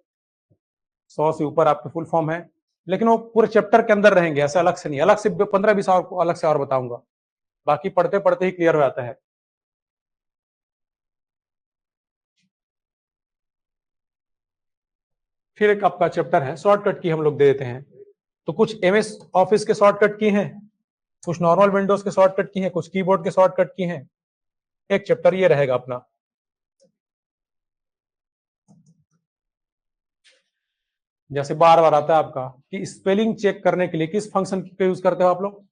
100 से ऊपर आपके फुल फॉर्म है, लेकिन वो पूरे चैप्टर के अंदर रहेंगे, ऐसे अलग से नहीं। अलग से 15-20 और अलग से और बताऊंगा, बाकी पढ़ते पढ़ते ही क्लियर हो जाता है। फिर एक आपका चैप्टर है शॉर्टकट की, हम लोग दे देते हैं। तो कुछ एमएस ऑफिस के शॉर्टकट की हैं, कुछ नॉर्मल विंडोज के शॉर्टकट की हैं, कुछ कीबोर्ड के शॉर्टकट की हैं। एक चैप्टर ये रहेगा अपना। जैसे बार बार आता है आपका कि स्पेलिंग चेक करने के लिए किस फंक्शन का यूज करते हो आप लोग?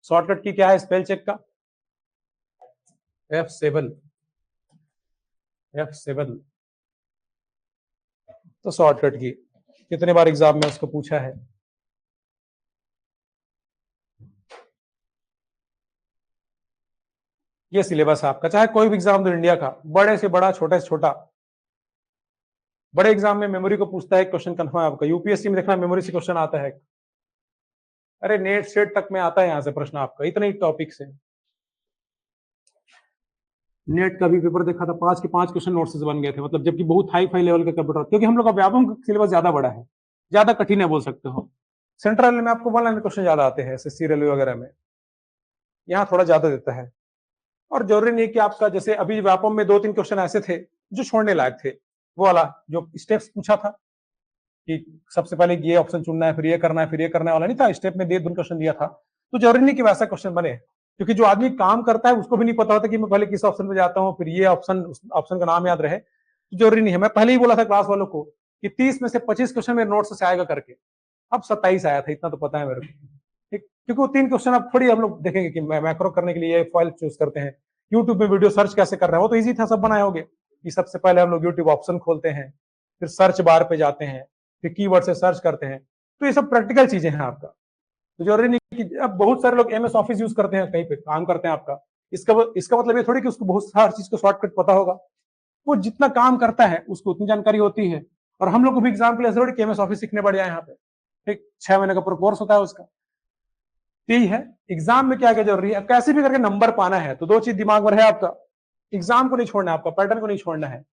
शॉर्टकट की क्या है स्पेल चेक का? F7। F7 तो शॉर्टकट की कितने बार एग्जाम में उसको पूछा है। ये सिलेबस आपका, चाहे कोई भी एग्जाम दो इंडिया का, बड़े से बड़ा छोटे से छोटा। बड़े एग्जाम में मेमोरी को पूछता है क्वेश्चन कंफर्म है आपका। यूपीएससी में देखना मेमोरी से क्वेश्चन आता है। अरे नेट सेट तक में आता है यहाँ से प्रश्न आपका, इतने ही टॉपिक से। नेट का भी पेपर देखा था, 5 के 5 क्वेश्चन नोट से बन गए थे, मतलब जबकि बहुत हाई फाई लेवल का कंप्यूटर, क्योंकि हम लोग का व्यापम सिलेबस ज्यादा बड़ा है, ज्यादा कठिन है बोल सकते हो। सेंट्रल में आपको 1 लाइन क्वेश्चन ज्यादा आते हैं, एसएससी रेलवे वगैरह में, यहाँ थोड़ा ज्यादा देता है। और जरूरी नहीं कि आपका, जैसे अभी व्यापम में 2-3 क्वेश्चन ऐसे थे जो छोड़ने लायक थे। वो वाला जो स्टेप्स पूछा था कि सबसे पहले ये ऑप्शन चुनना है, फिर ये करना है, फिर ये करना है वाला नहीं था, स्टेप में 2 क्वेश्चन दिया था। तो जरूरी नहीं कि वैसा क्वेश्चन बने, क्योंकि जो आदमी काम करता है उसको भी नहीं पता होता कि मैं पहले किस ऑप्शन पे जाता हूँ, फिर ये ऑप्शन, उस ऑप्शन का नाम याद रहे, तो जरूरी नहीं है। मैं पहले ही बोला था क्लास वालों को कि 30 में से 25 क्वेश्चन मेरे नोट्स से आएगा करके। अब 27 आया था, इतना तो पता है मेरे को, ठीक। क्योंकि वो 3 क्वेश्चन अब थोड़ी हम लोग देखेंगे कि मैक्रो करने के लिए फाइल चूज करते हैं, यूट्यूब में वीडियो सर्च कैसे कर रहे हैं, वो तो इजी था, सब बनाए होंगे कि सबसे पहले हम लोग यूट्यूब ऑप्शन खोलते हैं, फिर सर्च बार पे जाते हैं, फिर कीवर्ड से सर्च करते हैं। तो ये सब प्रैक्टिकल चीजें हैं आपका। तो जरूरी नहीं कि अब बहुत सारे लोग एमएस ऑफिस यूज करते हैं, कहीं पे काम करते हैं आपका, इसका मतलब ये थोड़ी कि उसको बहुत सारी चीज को शॉर्टकट पता होगा। वो जितना काम करता है उसको उतनी जानकारी होती है। और हम लोग को भी एग्जाम के लिए जरूरी कि एमएस ऑफिस सीखने पड़ जाए यहाँ पे, ठीक। 6 महीने का पूरा कोर्स होता है उसका। यही है एग्जाम में क्या क्या जरूरी है, कैसे भी करके नंबर पाना है तो दो चीज दिमाग में रहे आपका, एग्जाम को नहीं छोड़ना है आपका, पैटर्न को नहीं छोड़ना है,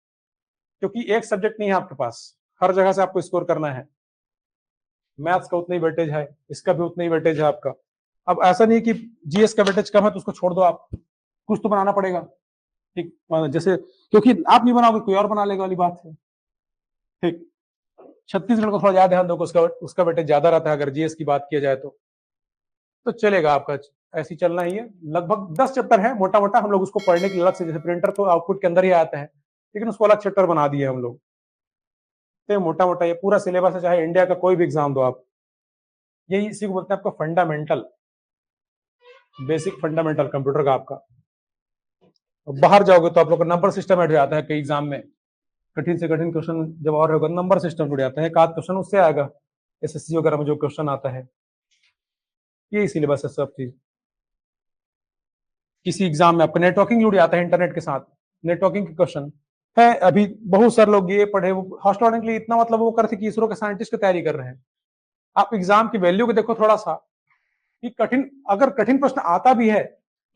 क्योंकि एक सब्जेक्ट नहीं है आपके पास, हर जगह से आपको स्कोर करना है। मैथ्स का उतना ही वेटेज है, इसका भी उतना ही वेटेज है आपका। अब ऐसा नहीं कि जीएस का वेटेज कम है तो उसको छोड़ दो, आप कुछ तो बनाना पड़ेगा, ठीक, जैसे क्योंकि आप नहीं बनाओगे कोई और बना लेगा वाली बात है, ठीक। छत्तीसगढ़ को थोड़ा ज्यादा ध्यान दो, उसका वेटेज ज्यादा रहता है अगर जीएस की बात किया जाए तो चलेगा आपका, ऐसी चलना ही है। लगभग 10 चैप्टर है मोटा मोटा, हम लोग उसको पढ़ने के लिए अलग से, जैसे प्रिंटर तो आउटपुट के अंदर ही आता है, लेकिन उसको अलग चैप्टर बना दिए हम लोग। तो मोटा मोटा ये पूरा सिलेबस है, चाहे इंडिया का कोई भी एग्जाम दो आप, यही इसी को बोलते हैं आपका फंडामेंटल, बेसिक फंडामेंटल कंप्यूटर का आपका। बाहर जाओगे तो आप लोग का नंबर सिस्टम ऐड हो जाता है कई एग्जाम में, कठिन से कठिन क्वेश्चन जब और होगा नंबर सिस्टम जुड़ जाता है, एक आध क्वेश्चन उससे आएगा, एसएससी वगैरह में जो क्वेश्चन आता है, यही सिलेबस है सब चीज। किसी एग्जाम में आपका नेटवर्किंग जुड़ जाता है इंटरनेट के साथ, नेटवर्किंग के क्वेश्चन है। अभी बहुत सारे लोग ये पढ़े, वो हॉस्टल वाले के लिए इतना मतलब वो करते कि इसरो के साइंटिस्ट की तैयारी कर रहे हैं। आप एग्जाम की वैल्यू को देखो थोड़ा सा, कि कठिन, अगर कठिन प्रश्न आता भी है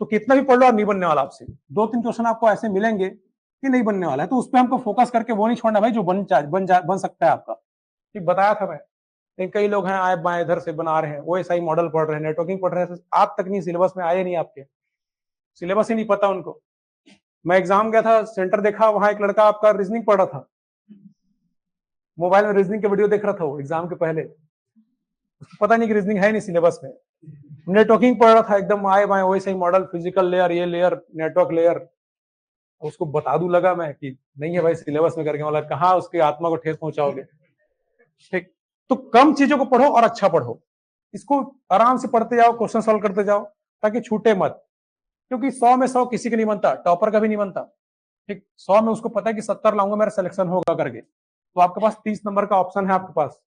तो कितना भी पढ़ लो और नहीं बनने वाला आपसे, 2-3 क्वेश्चन आपको ऐसे मिलेंगे कि नहीं बनने वाला है, तो उस पर हमको फोकस करके वो नहीं छोड़ना भाई जो बन सकता है आपका, ठीक बताया था मैं। लेकिन कई लोग हैं आए बाएं इधर से बना रहे हैं, वो ऐसा ही मॉडल पढ़ रहे हैं, नेटवर्किंग पढ़ रहे हैं, आज तक नहीं सिलेबस में आए नहीं, आपके सिलेबस ही नहीं पता उनको। मैं एग्जाम गया था, सेंटर देखा, वहां एक लड़का आपका रीजनिंग पढ़ रहा था, मोबाइल में रीजनिंग के वीडियो देख रहा था वो एग्जाम के पहले, उसको पता नहीं कि रीजनिंग है नहीं सिलेबस में। नेटवर्किंग पढ़ रहा था एकदम आए बाएं वैसे ही मॉडल, फिजिकल लेयर, ये लेयर, नेटवर्क लेयर, उसको बता दूं लगा मैं कि नहीं है भाई सिलेबस में करके, वाला कहाँ उसकी आत्मा को ठेस पहुंचाओगे, ठीक। तो कम चीजों को पढ़ो और अच्छा पढ़ो, इसको आराम से पढ़ते जाओ, क्वेश्चन सॉल्व करते जाओ ताकि छूटे मत, क्योंकि 100 में 100 किसी का नहीं बनता, टॉपर का भी नहीं बनता, ठीक। 100 में उसको पता है कि 70 लाऊंगा मेरा सिलेक्शन होगा करके, तो आपके पास 30 नंबर का ऑप्शन है, आपके पास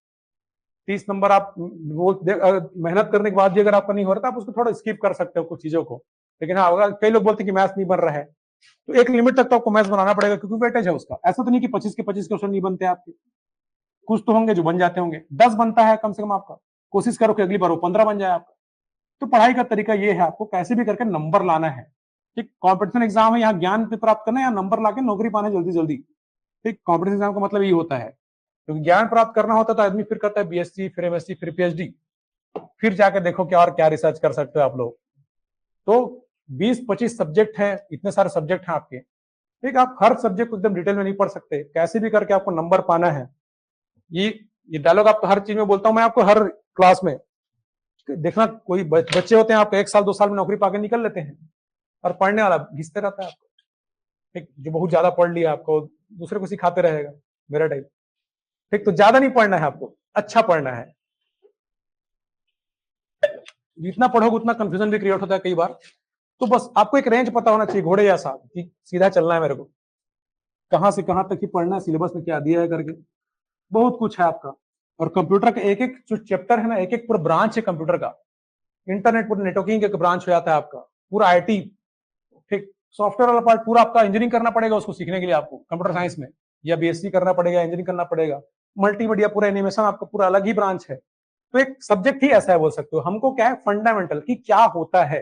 30 नंबर आप वो मेहनत करने के बाद भी अगर आपका नहीं हो रहा तो आप उसको थोड़ा स्किप कर सकते हो कुछ चीजों को। लेकिन हाँ, अगर कई लोग बोलते हैं कि मैथ्स नहीं बन रहा है, तो एक लिमिट तक तो आपको मैथ्स बनाना पड़ेगा, क्योंकि वेटेज है उसका, ऐसा तो नहीं कि 25 के 25 क्वेश्चन नहीं बनते आपके, कुछ तो होंगे जो बन जाते होंगे, 10 बनता है कम से कम आपका, कोशिश करो कि अगली बार वो 15 बन जाए आपका। तो पढ़ाई का तरीका ये है, आपको कैसे भी करके नंबर लाना है, ठीक। कॉम्पिटिशन एग्जाम है, यहाँ ज्ञान प्राप्त करना है या नंबर लाके नौकरी पाना जल्दी जल्दी, ठीक। कॉम्पिटिशन एग्जाम का मतलब ये होता है, क्योंकि ज्ञान प्राप्त करना होता है तो आदमी फिर करता है बीएससी, फिर एमएससी, फिर पीएचडी, फिर जाके देखो क्या और क्या रिसर्च कर सकते हो आप लोग। तो 20-25 सब्जेक्ट है, इतने सारे सब्जेक्ट हैं आपके, ठीक। आप हर सब्जेक्ट को एकदम डिटेल में नहीं पढ़ सकते, कैसे भी करके आपको नंबर पाना है। ये डायलॉग आपको हर चीज में बोलता हूं मैं, आपको हर क्लास में देखना, कोई बच्चे होते हैं आपको 1 साल 2 साल में नौकरी पाके निकल लेते हैं, और पढ़ने वाला घिसते रहता है आपको, ठीक, जो बहुत ज्यादा पढ़ लिया आपको दूसरे को सिखाते रहेगा, मेरा टाइप, ठीक। तो ज्यादा नहीं पढ़ना है आपको, अच्छा पढ़ना है, जितना पढ़ोगे उतना कंफ्यूजन भी क्रिएट होता है कई बार। तो बस आपको एक रेंज पता होना चाहिए घोड़े जैसा, कि सीधा चलना है मेरे को, कहां से कहां तक ही पढ़ना है, सिलेबस में क्या दिया है करके, बहुत कुछ है आपका। और कंप्यूटर का एक एक जो चैप्टर है ना, एक एक पूरा ब्रांच है कंप्यूटर का, इंटरनेट पूरा नेटवर्किंग एक ब्रांच हो जाता है आपका, पूरा आईटी, ठीक। सॉफ्टवेयर वाला पार्ट पूरा आपका इंजीनियरिंग करना पड़ेगा उसको सीखने के लिए आपको, कंप्यूटर साइंस में, या बीएससी करना पड़ेगा, इंजीनियरिंग करना पड़ेगा, मल्टीमीडिया पूरा एनिमेशन आपका पूरा अलग ही ब्रांच है। तो एक सब्जेक्ट ही ऐसा है बोल सकते हो। हमको क्या है, फंडामेंटल की क्या होता है,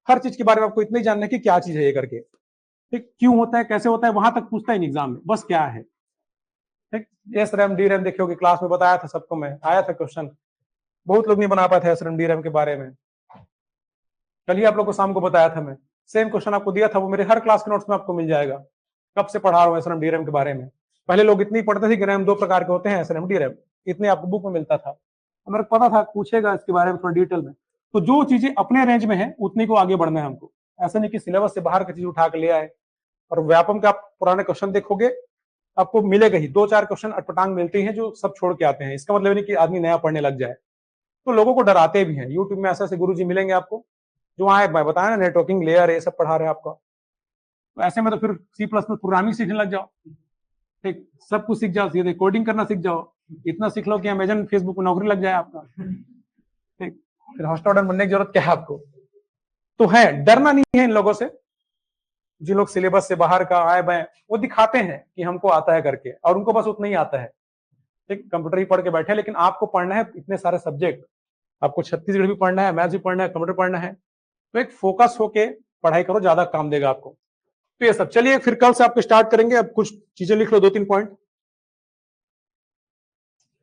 हर चीज के बारे में आपको इतना ही जानना है कि क्या चीज है ये करके, ठीक। क्यों होता है, कैसे होता है, वहां तक पूछता है एग्जाम में, बस क्या है, ठीक। एस रैम डी रैम देखोगे, क्लास में बताया था सबको मैं, आया था क्वेश्चन, बहुत लोग नहीं बना पाए थे एस रैम डी रैम के बारे में, कल ही आप लोग को शाम को बताया था मैं, सेम क्वेश्चन आपको दिया था, वो मेरे हर क्लास के नोट्स में आपको मिल जाएगा, कब से पढ़ा रहा हूँ एसएम डीरैम के बारे में। पहले लोग इतनी पढ़ते थे कि रैम 2 प्रकार के होते हैं, एसएम डीरैम, इतने आपको बुक में मिलता था, मेरे को पता था पूछेगा इसके बारे में थोड़ा डिटेल में। तो जो चीजें अपने रेंज में है उतनी को आगे बढ़ना है हमको, ऐसा नहीं कि सिलेबस से बाहर की चीज उठा के ले आए। और व्यापम के आप पुराने क्वेश्चन देखोगे, आपको मिलेगा ही 2-4 क्वेश्चन अटपटांग मिलते हैं जो सब छोड़ के आते हैं, इसका मतलब नहीं कि आदमी नया पढ़ने लग जाए। तो लोगों को डराते भी हैं, यूट्यूब में ऐसे ऐसे गुरुजी मिलेंगे आपको जो आए बताया ना, नेटवर्किंग लेयर ये सब पढ़ा रहे हैं आपको, तो ऐसे में तो फिर C++ प्रोग्रामिंग सीखने लग जाओ, ठीक, सब कुछ सीख जाओ, सीधे कोडिंग करना सीख जाओ, इतना सीख लो कि अमेजन फेसबुक में नौकरी लग जाए आपका, ठीक। फिर हॉस्टल बनने की जरूरत क्या है आपको। तो है, डरना नहीं है इन लोगों से, जिन लोग सिलेबस से बाहर का आए बाएं, वो दिखाते हैं कि हमको आता है करके, और उनको बस उतना ही आता है, ठीक। कंप्यूटर ही पढ़ के बैठे, लेकिन आपको पढ़ना है इतने सारे सब्जेक्ट, आपको छत्तीसगढ़ भी पढ़ना है, मैथ्स भी पढ़ना है, कंप्यूटर पढ़ना है, तो एक फोकस होके पढ़ाई करो, ज्यादा काम देगा आपको। तो ये सब चलिए फिर कल से आपको स्टार्ट करेंगे। अब कुछ चीजें लिख लो, 2-3 पॉइंट।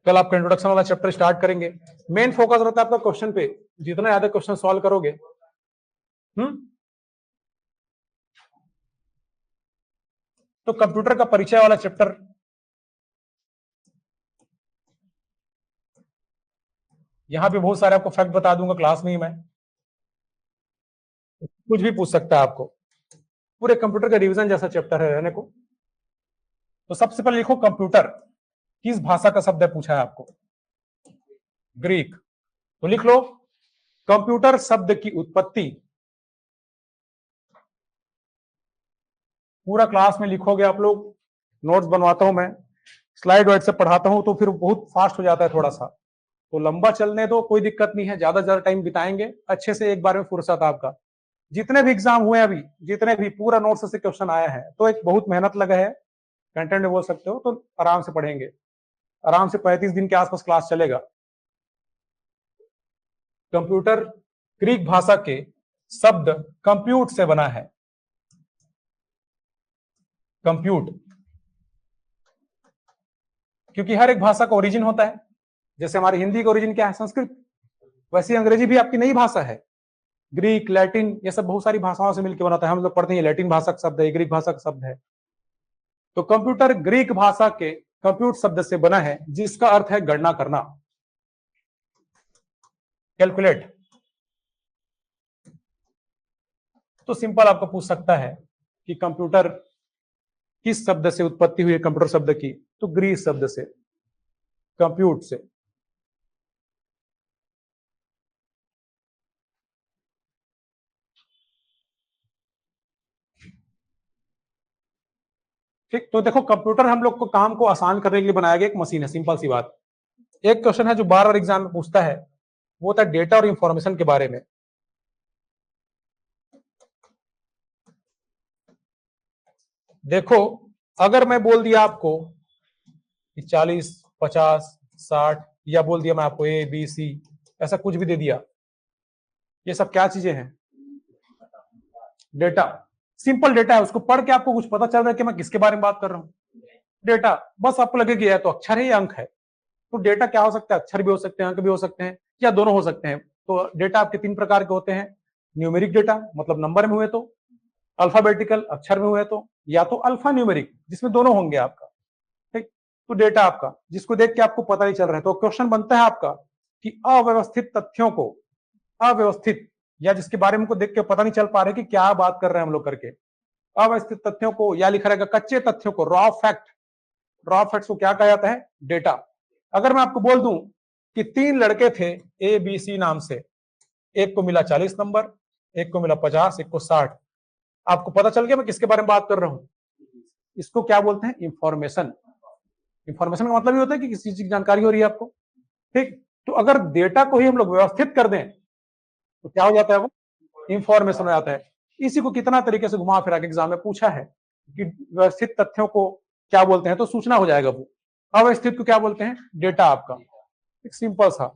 कल आपका इंट्रोडक्शन वाला चैप्टर स्टार्ट करेंगे। मेन फोकस रहता है आपका क्वेश्चन पे, जितना ज्यादा क्वेश्चन सॉल्व करोगे। तो कंप्यूटर का परिचय वाला चैप्टर, यहां पे बहुत सारे आपको फैक्ट बता दूंगा क्लास में ही मैं, कुछ भी पूछ सकता है आपको। पूरे कंप्यूटर का रिवीजन जैसा चैप्टर है रहने को। तो सबसे पहले लिखो कंप्यूटर किस भाषा का शब्द है, पूछा है आपको, ग्रीक। तो लिख लो कंप्यूटर शब्द की उत्पत्ति, पूरा क्लास में लिखोगे आप लोग, नोट्स बनवाता हूं मैं, स्लाइड वाइड से पढ़ाता हूं तो फिर बहुत फास्ट हो जाता है थोड़ा सा, तो लंबा चलने दो, कोई दिक्कत नहीं है, ज्यादा ज्यादा टाइम बिताएंगे अच्छे से, एक बार में फुर्सत आपका। जितने भी एग्जाम हुए अभी, जितने भी पूरा नोट्स से क्वेश्चन आया है, तो एक बहुत मेहनत लगा है, कंटेंट में बोल सकते हो, तो आराम से पढ़ेंगे, आराम से 35 दिन के आसपास क्लास चलेगा। कंप्यूटर ग्रीक भाषा के शब्द कंप्यूट से बना है, कंप्यूट, क्योंकि हर एक भाषा का ओरिजिन होता है। जैसे हमारी हिंदी का ओरिजिन क्या है, संस्कृत, वैसे अंग्रेजी भी आपकी नई भाषा है। ग्रीक, लैटिन, ये सब बहुत सारी भाषाओं से मिलकर बनाता है, हम लोग पढ़ते हैं लैटिन भाषा का शब्द है, ग्रीक भाषा का शब्द है। तो कंप्यूटर ग्रीक भाषा के कंप्यूट शब्द से बना है, जिसका अर्थ है गणना करना, कैलकुलेट। तो सिंपल आपको पूछ सकता है कि कंप्यूटर किस शब्द से उत्पत्ति हुई है कंप्यूटर शब्द की, तो ग्रीक शब्द से, कंप्यूट से। ठीक, तो देखो कंप्यूटर हम लोग को काम को आसान करने के लिए बनाया गया एक मशीन है, सिंपल सी बात। एक क्वेश्चन है जो बार बार एग्जाम में पूछता है, वो होता है डेटा और इंफॉर्मेशन के बारे में। देखो अगर मैं बोल दिया आपको कि 40, 50, 60, या बोल दिया मैं आपको ए बी सी, ऐसा कुछ भी दे दिया, ये सब क्या चीजें हैं, डेटा, सिंपल डेटा है। उसको पढ़ के आपको कुछ पता चल रहा है कि मैं किसके बारे में बात कर रहा हूं, डेटा। बस आपको लगे कि तो अक्षर है या अंक है, तो डेटा क्या हो सकता है, अक्षर भी हो सकते हैं, अंक भी हो सकते हैं, या दोनों हो सकते हैं। तो डेटा आपके 3 प्रकार के होते हैं, न्यूमेरिक डेटा, मतलब नंबर में हुए तो, अल्फाबेटिकल, अक्षर में हुए तो, या तो अल्फा न्यूमेरिक, जिसमें दोनों होंगे आपका। ठीक, तो डेटा आपका जिसको देख के आपको पता नहीं चल रहा है, तो क्वेश्चन बनता है आपका कि अव्यवस्थित तथ्यों को, अव्यवस्थित या जिसके बारे में को देख के पता नहीं चल पा रहे कि क्या बात कर रहे हैं हम लोग करके, अव्यवस्थित तथ्यों को, या लिखा रहेगा कच्चे तथ्यों को, रॉ फैक्ट, रॉ फैक्ट्स को क्या कहा जाता है, डेटा। अगर मैं आपको बोल दूं कि 3 लड़के थे ए बी सी नाम से, एक को मिला 40 नंबर, एक को मिला 50, एक को 60, आपको पता चल गया मैं किसके बारे में बात कर रहा हूं। इसको क्या बोलते हैं, इंफॉर्मेशन। इंफॉर्मेशन का मतलब ये होता है कि किसी चीज की जानकारी हो रही है आपको। ठीक, तो अगर डेटा को ही हम लोग व्यवस्थित कर दें तो क्या हो जाता है, वो इंफॉर्मेशन हो जाता है। इसी को कितना तरीके से घुमा फिरा के एग्जाम में पूछा है कि व्यवस्थित तथ्यों को क्या बोलते हैं, तो सूचना हो जाएगा वो। अव्यवस्थित को क्या बोलते हैं, डेटा आपका। एक सिंपल सा,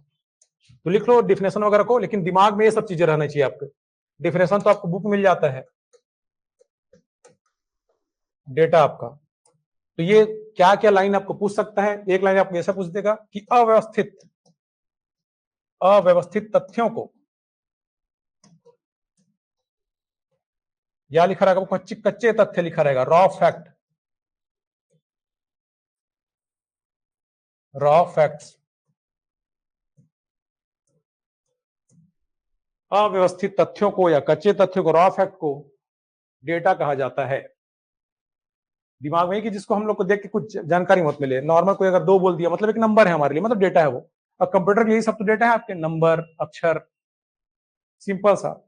तो लिख लो डिफिनेशन वगैरह को, लेकिन दिमाग में ये सब चीजें रहना चाहिए आपके। डिफिनेशन तो आपको बुक मिल जाता है, डेटा आपका। तो ये क्या क्या लाइन आपको पूछ सकता है, एक लाइन आपको ऐसा पूछ देगा कि अव्यवस्थित, अव्यवस्थित तथ्यों को, या लिखा रहेगा कच्चे कच्चे तथ्य लिखा रहेगा, रॉ फैक्ट, रॉ फैक्ट्स। अव्यवस्थित तथ्यों को या कच्चे तथ्यों को, रॉ फैक्ट को डेटा कहा जाता है। दिमाग में कि जिसको हम लोग को देख के कुछ जानकारी मत मिले, नॉर्मल कोई अगर 2 बोल दिया मतलब एक नंबर है हमारे लिए, मतलब डेटा है वो। और कंप्यूटर में यही सब तो डेटा है आपके, नंबर, अक्षर, सिंपल सा।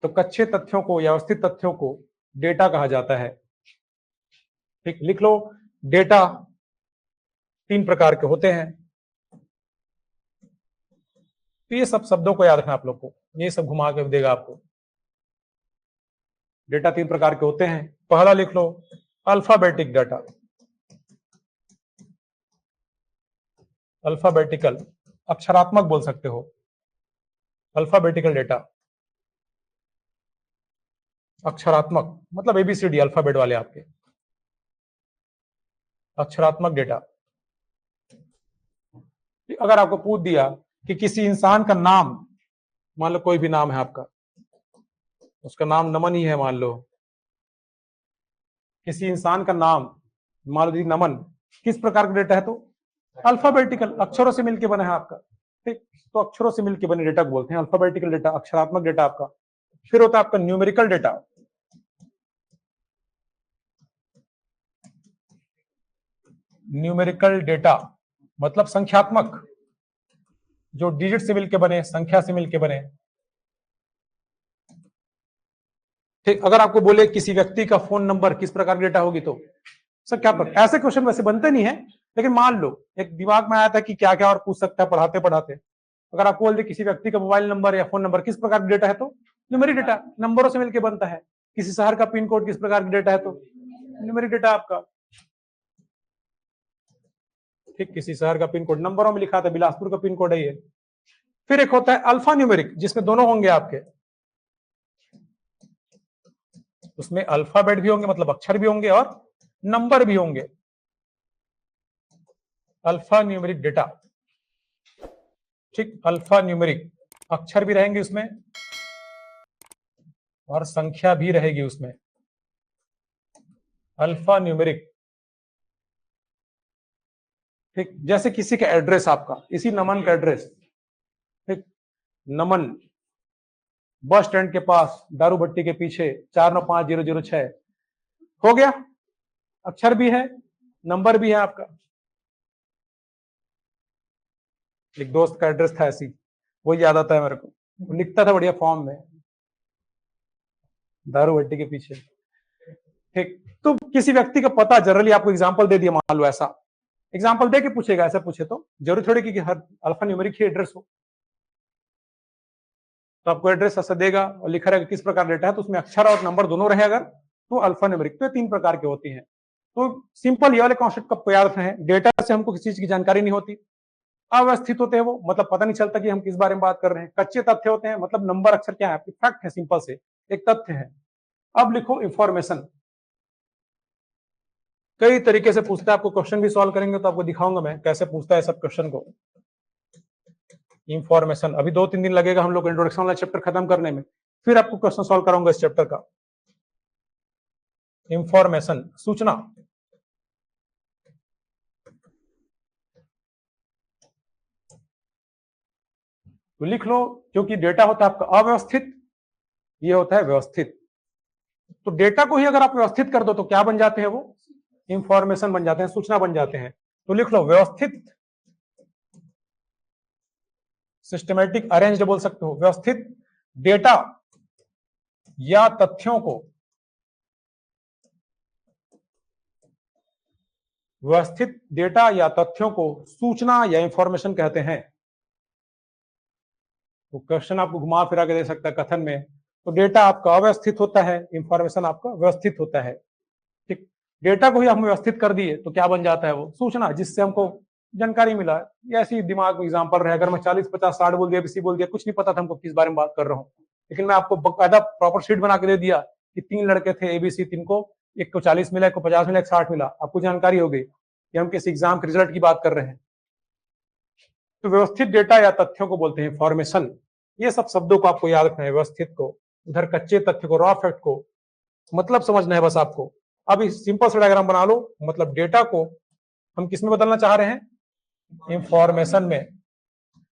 तो कच्चे तथ्यों को या व्यवस्थित तथ्यों को डेटा कहा जाता है। ठीक, लिख लो डेटा 3 प्रकार के होते हैं। तो ये सब शब्दों को याद रखना आप लोग को, ये सब घुमा के देगा आपको। डेटा 3 प्रकार के होते हैं। पहला लिख लो अल्फाबेटिक डाटा, अल्फाबेटिकल, अक्षरात्मक बोल सकते हो, अल्फाबेटिकल डेटा, अक्षरात्मक मतलब एबीसीडी अल्फाबेट वाले आपके, अक्षरात्मक डेटा। अगर आपको पूछ दिया कि किसी इंसान का नाम, मान लो कोई भी नाम है आपका, उसका नाम नमन ही है मान लो, किसी इंसान का नाम मान लो नमन, किस प्रकार का डेटा है? तो अल्फाबेटिकल, अक्षरों से मिलकर बना है आपका। ठीक, तो अक्षरों से मिलकर बने डेटा को बोलते हैं अल्फाबेटिकल डेटा, अक्षरात्मक डेटा आपका। फिर होता है आपका न्यूमेरिकल डेटा। न्यूमेरिकल डेटा मतलब संख्यात्मक, जो डिजिट से मिलके बने, संख्या से मिलके बने। ठीक, अगर आपको बोले किसी व्यक्ति का फोन नंबर किस प्रकार का डेटा होगी, तो संख्यात्मक। ऐसे क्वेश्चन वैसे बनते नहीं है, लेकिन मान लो एक दिमाग में आया था कि क्या क्या और पूछ सकता है पढ़ाते पढ़ाते। अगर आपको बोल दे किसी व्यक्ति का मोबाइल नंबर या फोन नंबर किस प्रकार का डेटा है, तो न्यूमेरिक डेटा, नंबरों से मिलकर बनता है। किसी शहर का पिन कोड किस प्रकार का डेटा है, तो न्यूमेरिक डेटा आपका। ठीक, किसी शहर का पिन कोड नंबरों में लिखा था, बिलासपुर का पिन कोड है ये। फिर एक होता है अल्फा न्यूमेरिक, जिसमें दोनों होंगे आपके, उसमें अल्फाबेट भी होंगे मतलब अक्षर भी होंगे और नंबर भी होंगे। अल्फा न्यूमेरिक डेटा, ठीक, अल्फा न्यूमेरिक, अक्षर भी रहेंगे उसमें और संख्या भी रहेगी उसमें। अल्फा न्यूमेरिक, ठीक, जैसे किसी का एड्रेस आपका, इसी नमन का एड्रेस, ठीक, नमन बस स्टैंड के पास दारू भट्टी के पीछे 495006, हो गया, अक्षर भी है नंबर भी है आपका। एक दोस्त का एड्रेस था ऐसी, वो याद आता है मेरे को, वो लिखता था बढ़िया फॉर्म में, दारू भट्टी के पीछे। ठीक, तो किसी व्यक्ति का पता जनरली आपको एग्जांपल दे दिया, मान लो ऐसा एग्जांपल दे के पूछेगा, ऐसा पूछे तो जरूरी थोड़ी कि हर अल्फा न्यूमेरिक ही एड्रेस हो। तो आपको एड्रेस ऐसा देगा और लिखा रहेगा किस प्रकार डेटा है, तो उसमें अक्षर और नंबर दोनों रहे अगर, तो अल्फा न्यूमेरिक। तो 3 प्रकार की होती हैं। तो सिंपल ये वाले कॉन्सेप्ट का याद रखें, डेटा से हमको किसी चीज की जानकारी नहीं होती। अव्यवस्थित होते हैं वो, मतलब पता नहीं चलता कि हम किस बारे में बात कर रहे हैं। कच्चे तथ्य होते हैं, मतलब नंबर अक्षर क्या है, आपकी फैक्ट है, सिंपल से एक तथ्य है। अब लिखो इंफॉर्मेशन। कई तरीके से पूछता है, आपको क्वेश्चन भी सॉल्व करेंगे तो आपको दिखाऊंगा मैं कैसे पूछता है सब क्वेश्चन को। इंफॉर्मेशन, अभी 2-3 दिन लगेगा हम लोग इंट्रोडक्शन वाला चैप्टर खत्म करने में, फिर आपको क्वेश्चन सॉल्व कराऊंगा इस चैप्टर का। इंफॉर्मेशन, सूचना। तो लिख लो, क्योंकि डेटा होता है आपका अव्यवस्थित, ये होता है व्यवस्थित। तो डेटा को ही अगर आप व्यवस्थित कर दो तो क्या बन जाते हैं वो, इंफॉर्मेशन बन जाते हैं, सूचना बन जाते हैं। तो लिख लो व्यवस्थित, सिस्टमैटिक अरेंज्ड बोल सकते हो, व्यवस्थित डेटा या तथ्यों को, व्यवस्थित डेटा या तथ्यों को सूचना या इंफॉर्मेशन कहते हैं। तो क्वेश्चन आपको घुमा फिरा के दे सकता है कथन में। तो डेटा आपका अव्यवस्थित होता है, इंफॉर्मेशन आपका व्यवस्थित होता है। ठीक, डेटा को ही हम व्यवस्थित कर दिए तो क्या बन जाता है वो, सूचना, जिससे हमको जानकारी मिला। ऐसी दिमाग में एग्जांपल रहे, अगर मैं 40 50 60 बोल दिया, बीसी बोल दिया, कुछ नहीं पता था हमको किस बारे में बात कर रहा हूँ, लेकिन मैं आपको बकायदा प्रॉपर शीट बना के दे दिया कि 3 लड़के थे एबीसी, 3 को, एक को 40 मिला, एक को 50 मिला, एक 60 मिला, आपको जानकारी हो गई कि हम किस एग्जाम के रिजल्ट की बात कर रहे हैं। तो व्यवस्थित डेटा या तथ्यों को बोलते हैं इंफॉर्मेशन। ये सब शब्दों को आपको याद रखना है, व्यवस्थित को, उधर कच्चे तथ्य को, रॉ फैक्ट को, मतलब समझना है बस आपको। अब इस सिंपल सा डायग्राम बना लो, मतलब डेटा को हम किस में बदलना चाह रहे हैं, इंफॉर्मेशन में।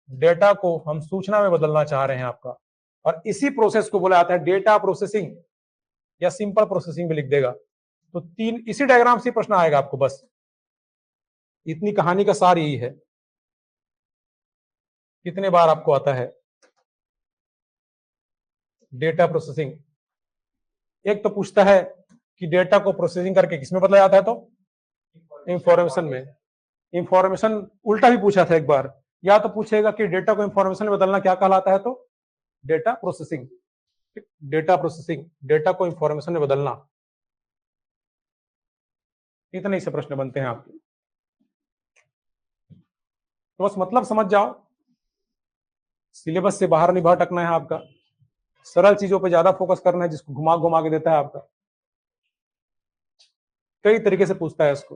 डेटा को हम सूचना में बदलना चाह रहे हैं आपका, और इसी प्रोसेस को बोला जाता है डेटा प्रोसेसिंग, या सिंपल प्रोसेसिंग भी लिख देगा। तो 3 इसी डायग्राम से प्रश्न आएगा आपको, बस इतनी कहानी का सार यही है। कितने बार आपको आता है डेटा प्रोसेसिंग। एक तो पूछता है कि डेटा को प्रोसेसिंग करके किसमें बदला जाता है, तो इंफॉर्मेशन में। इंफॉर्मेशन उल्टा भी पूछा था एक बार, या तो पूछेगा कि डेटा को इंफॉर्मेशन में बदलना क्या कहलाता है, तो data processing. Data processing, data को इंफॉर्मेशन में बदलना। इतने से प्रश्न बनते हैं आपके। तो बस मतलब समझ जाओ, सिलेबस से बाहर नहीं भटकना है आपका, सरल चीजों पे ज्यादा फोकस करना है, जिसको घुमा घुमा के देता है आपका, कई तरीके से पूछता है इसको।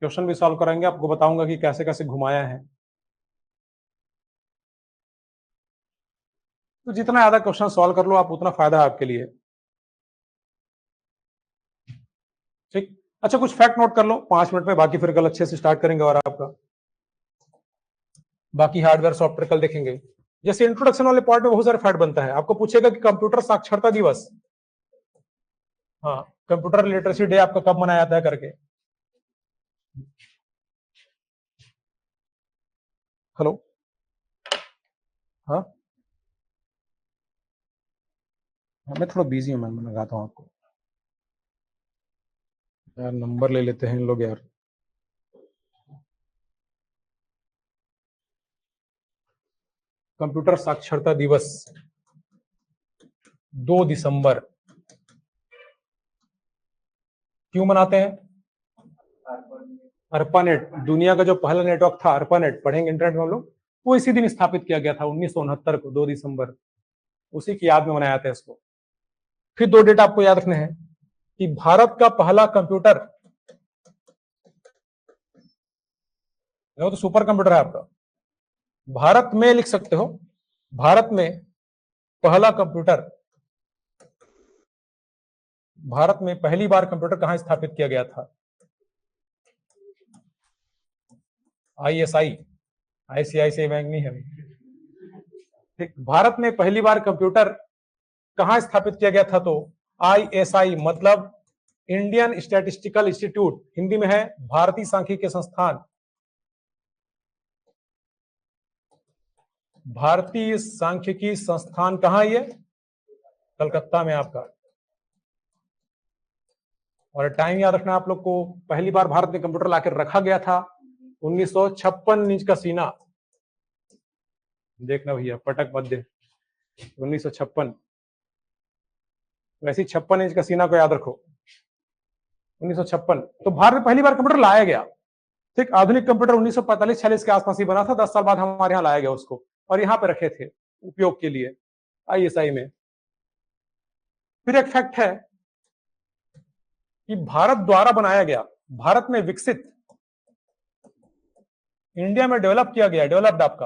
क्वेश्चन भी सॉल्व कराएंगे, आपको बताऊंगा कि कैसे कैसे घुमाया है। तो जितना ज्यादा क्वेश्चन सॉल्व कर लो आप, उतना फायदा है आपके लिए। ठीक, अच्छा कुछ फैक्ट नोट कर लो 5 मिनट में, बाकी फिर कल अच्छे से स्टार्ट करेंगे और आपका बाकी हार्डवेयर सॉफ्टवेयर कल देखेंगे। जैसे इंट्रोडक्शन वाले पार्ट में बहुत सारे फैक्ट बनता है, आपको पूछेगा कि कंप्यूटर साक्षरता दिवस, हाँ कंप्यूटर लिटरेसी डे आपका कब मनाया जाता है करके। हेलो, हाँ मैं थोड़ा बिजी हूँ, मैं लगाता हूँ आपको यार, नंबर ले लेते हैं इन लोग यार। कंप्यूटर साक्षरता दिवस 2 दिसंबर क्यों मनाते हैं? अर्पानेट, दुनिया का जो पहला नेटवर्क था अर्पानेट, पढ़ेंगे इंटरनेट में हम लोग, वो इसी दिन स्थापित किया गया था 1969 को 2 दिसंबर, उसी की याद में मनाया जाता है इसको। फिर 2 डेट आपको याद रखने हैं कि भारत का पहला कंप्यूटर, वो तो सुपर कंप्यूटर है आपका, भारत में लिख सकते हो, भारत में पहला कंप्यूटर, भारत में पहली बार कंप्यूटर कहां स्थापित किया गया था? ISI, ICICI बैंक नहीं है। ठीक, भारत में पहली बार कंप्यूटर कहां स्थापित किया गया था? तो ISI मतलब इंडियन स्टैटिस्टिकल इंस्टीट्यूट, हिंदी में है भारतीय सांख्यिकी संस्थान, भारतीय सांख्यिकी संस्थान कहां है? कलकत्ता में आपका। और टाइम याद रखना आप लोग को, पहली बार भारत में कंप्यूटर लाकर रखा गया था 1956 इंच का सीना, देखना भैया पटक मत दे, 1956, वैसे 56 इंच का सीना को याद रखो, 1956। तो भारत में पहली बार कंप्यूटर लाया गया। ठीक, आधुनिक कंप्यूटर 1945-46 के आसपास ही बना था, 10 साल बाद हमारे यहाँ लाया गया उसको, और यहाँ पे रखे थे उपयोग के लिए ISI में। फिर एक फैक्ट है कि भारत द्वारा बनाया गया, भारत में विकसित, इंडिया में डेवलप किया गया, डेवलप्ड आपका,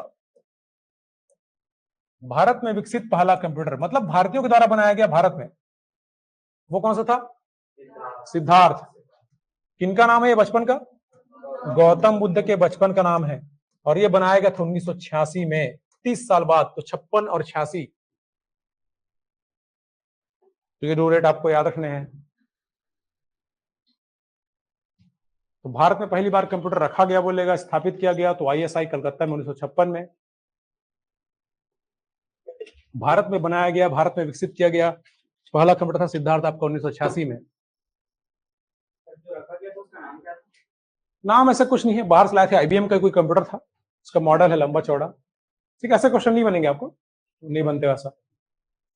भारत में विकसित पहला कंप्यूटर, मतलब भारतीयों के द्वारा बनाया गया भारत में, वो कौन सा था? सिद्धार्थ। किनका नाम है ये बचपन का? गौतम बुद्ध के बचपन का नाम है, और ये बनाया गया था 1986 में, 30 साल बाद। तो 56 और 86, तो ये 2 रेट आपको याद रखने हैं। तो भारत में पहली बार कंप्यूटर रखा गया बोलेगा, स्थापित किया गया तो ISI कलकत्ता में 1956 में, भारत में बनाया गया, भारत में विकसित किया गया पहला कंप्यूटर था सिद्धार्थ आपका 1986 में। नाम ऐसा कुछ नहीं है, बाहर से लाए थे, IBM का कोई कंप्यूटर था, उसका मॉडल है लंबा चौड़ा। ठीक, ऐसे क्वेश्चन नहीं बनेंगे आपको, नहीं बनते वैसा।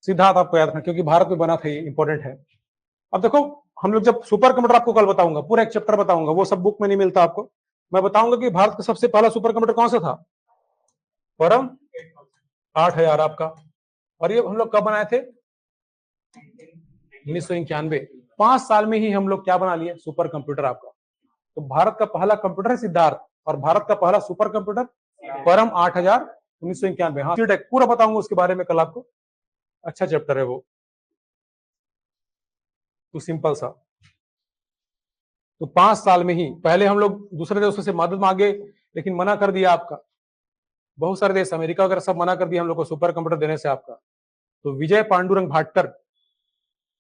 सिद्धार्थ आपको याद रखना, क्योंकि भारत में बना था, ये इंपॉर्टेंट है। अब देखो, हम लोग जब सुपर कंप्यूटर आपको कल बताऊंगा, पूरा एक चैप्टर बताऊंगा, वो सब बुक में नहीं मिलता आपको, मैं बताऊंगा कि भारत का सबसे पहला सुपर कंप्यूटर कौन सा था? परम 8000 आपका। और ये हम लोग कब बनाए थे? 1991। 5 साल में ही हम लोग क्या बना लिए? सुपर कंप्यूटर आपका। तो भारत का पहला कंप्यूटर है सिद्धार्थ, और भारत का पहला सुपर कंप्यूटर परम 8000 1991। हाँ, पूरा बताऊंगा उसके बारे में कल आपको, अच्छा चैप्टर है वो, तो सिंपल सा। तो 5 साल में ही, पहले हम लोग दूसरे देशों से मदद मांगे, लेकिन मना कर दिया आपका, बहुत सारे देश, अमेरिका वगैरह सब मना कर दिया हम लोग को सुपर कंप्यूटर देने से आपका। तो विजय पांडुरंग भाटकर,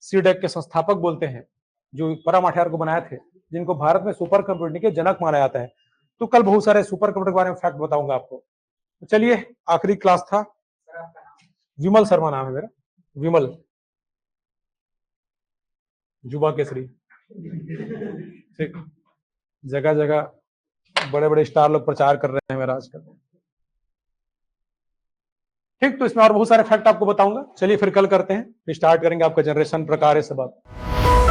सीडेक के संस्थापक बोलते हैं, जो परम 8000 को बनाए थे, जिनको भारत में सुपर कंप्यूटिंग के जनक माना जाता है। तो कल बहुत सारे सुपर कंप्यूटर के बारे में फैक्ट बताऊंगा आपको। तो चलिए, आखिरी क्लास था, विमल शर्मा नाम है मेरा, विमल युवा केसरी। ठीक, जगह जगह बड़े बड़े स्टार लोग प्रचार कर रहे हैं मेरा आजकल। ठीक, तो इसमें और बहुत सारे फैक्ट आपको बताऊंगा। चलिए फिर कल करते हैं, फिर स्टार्ट करेंगे आपका जनरेशन प्रकार, ये सब बात।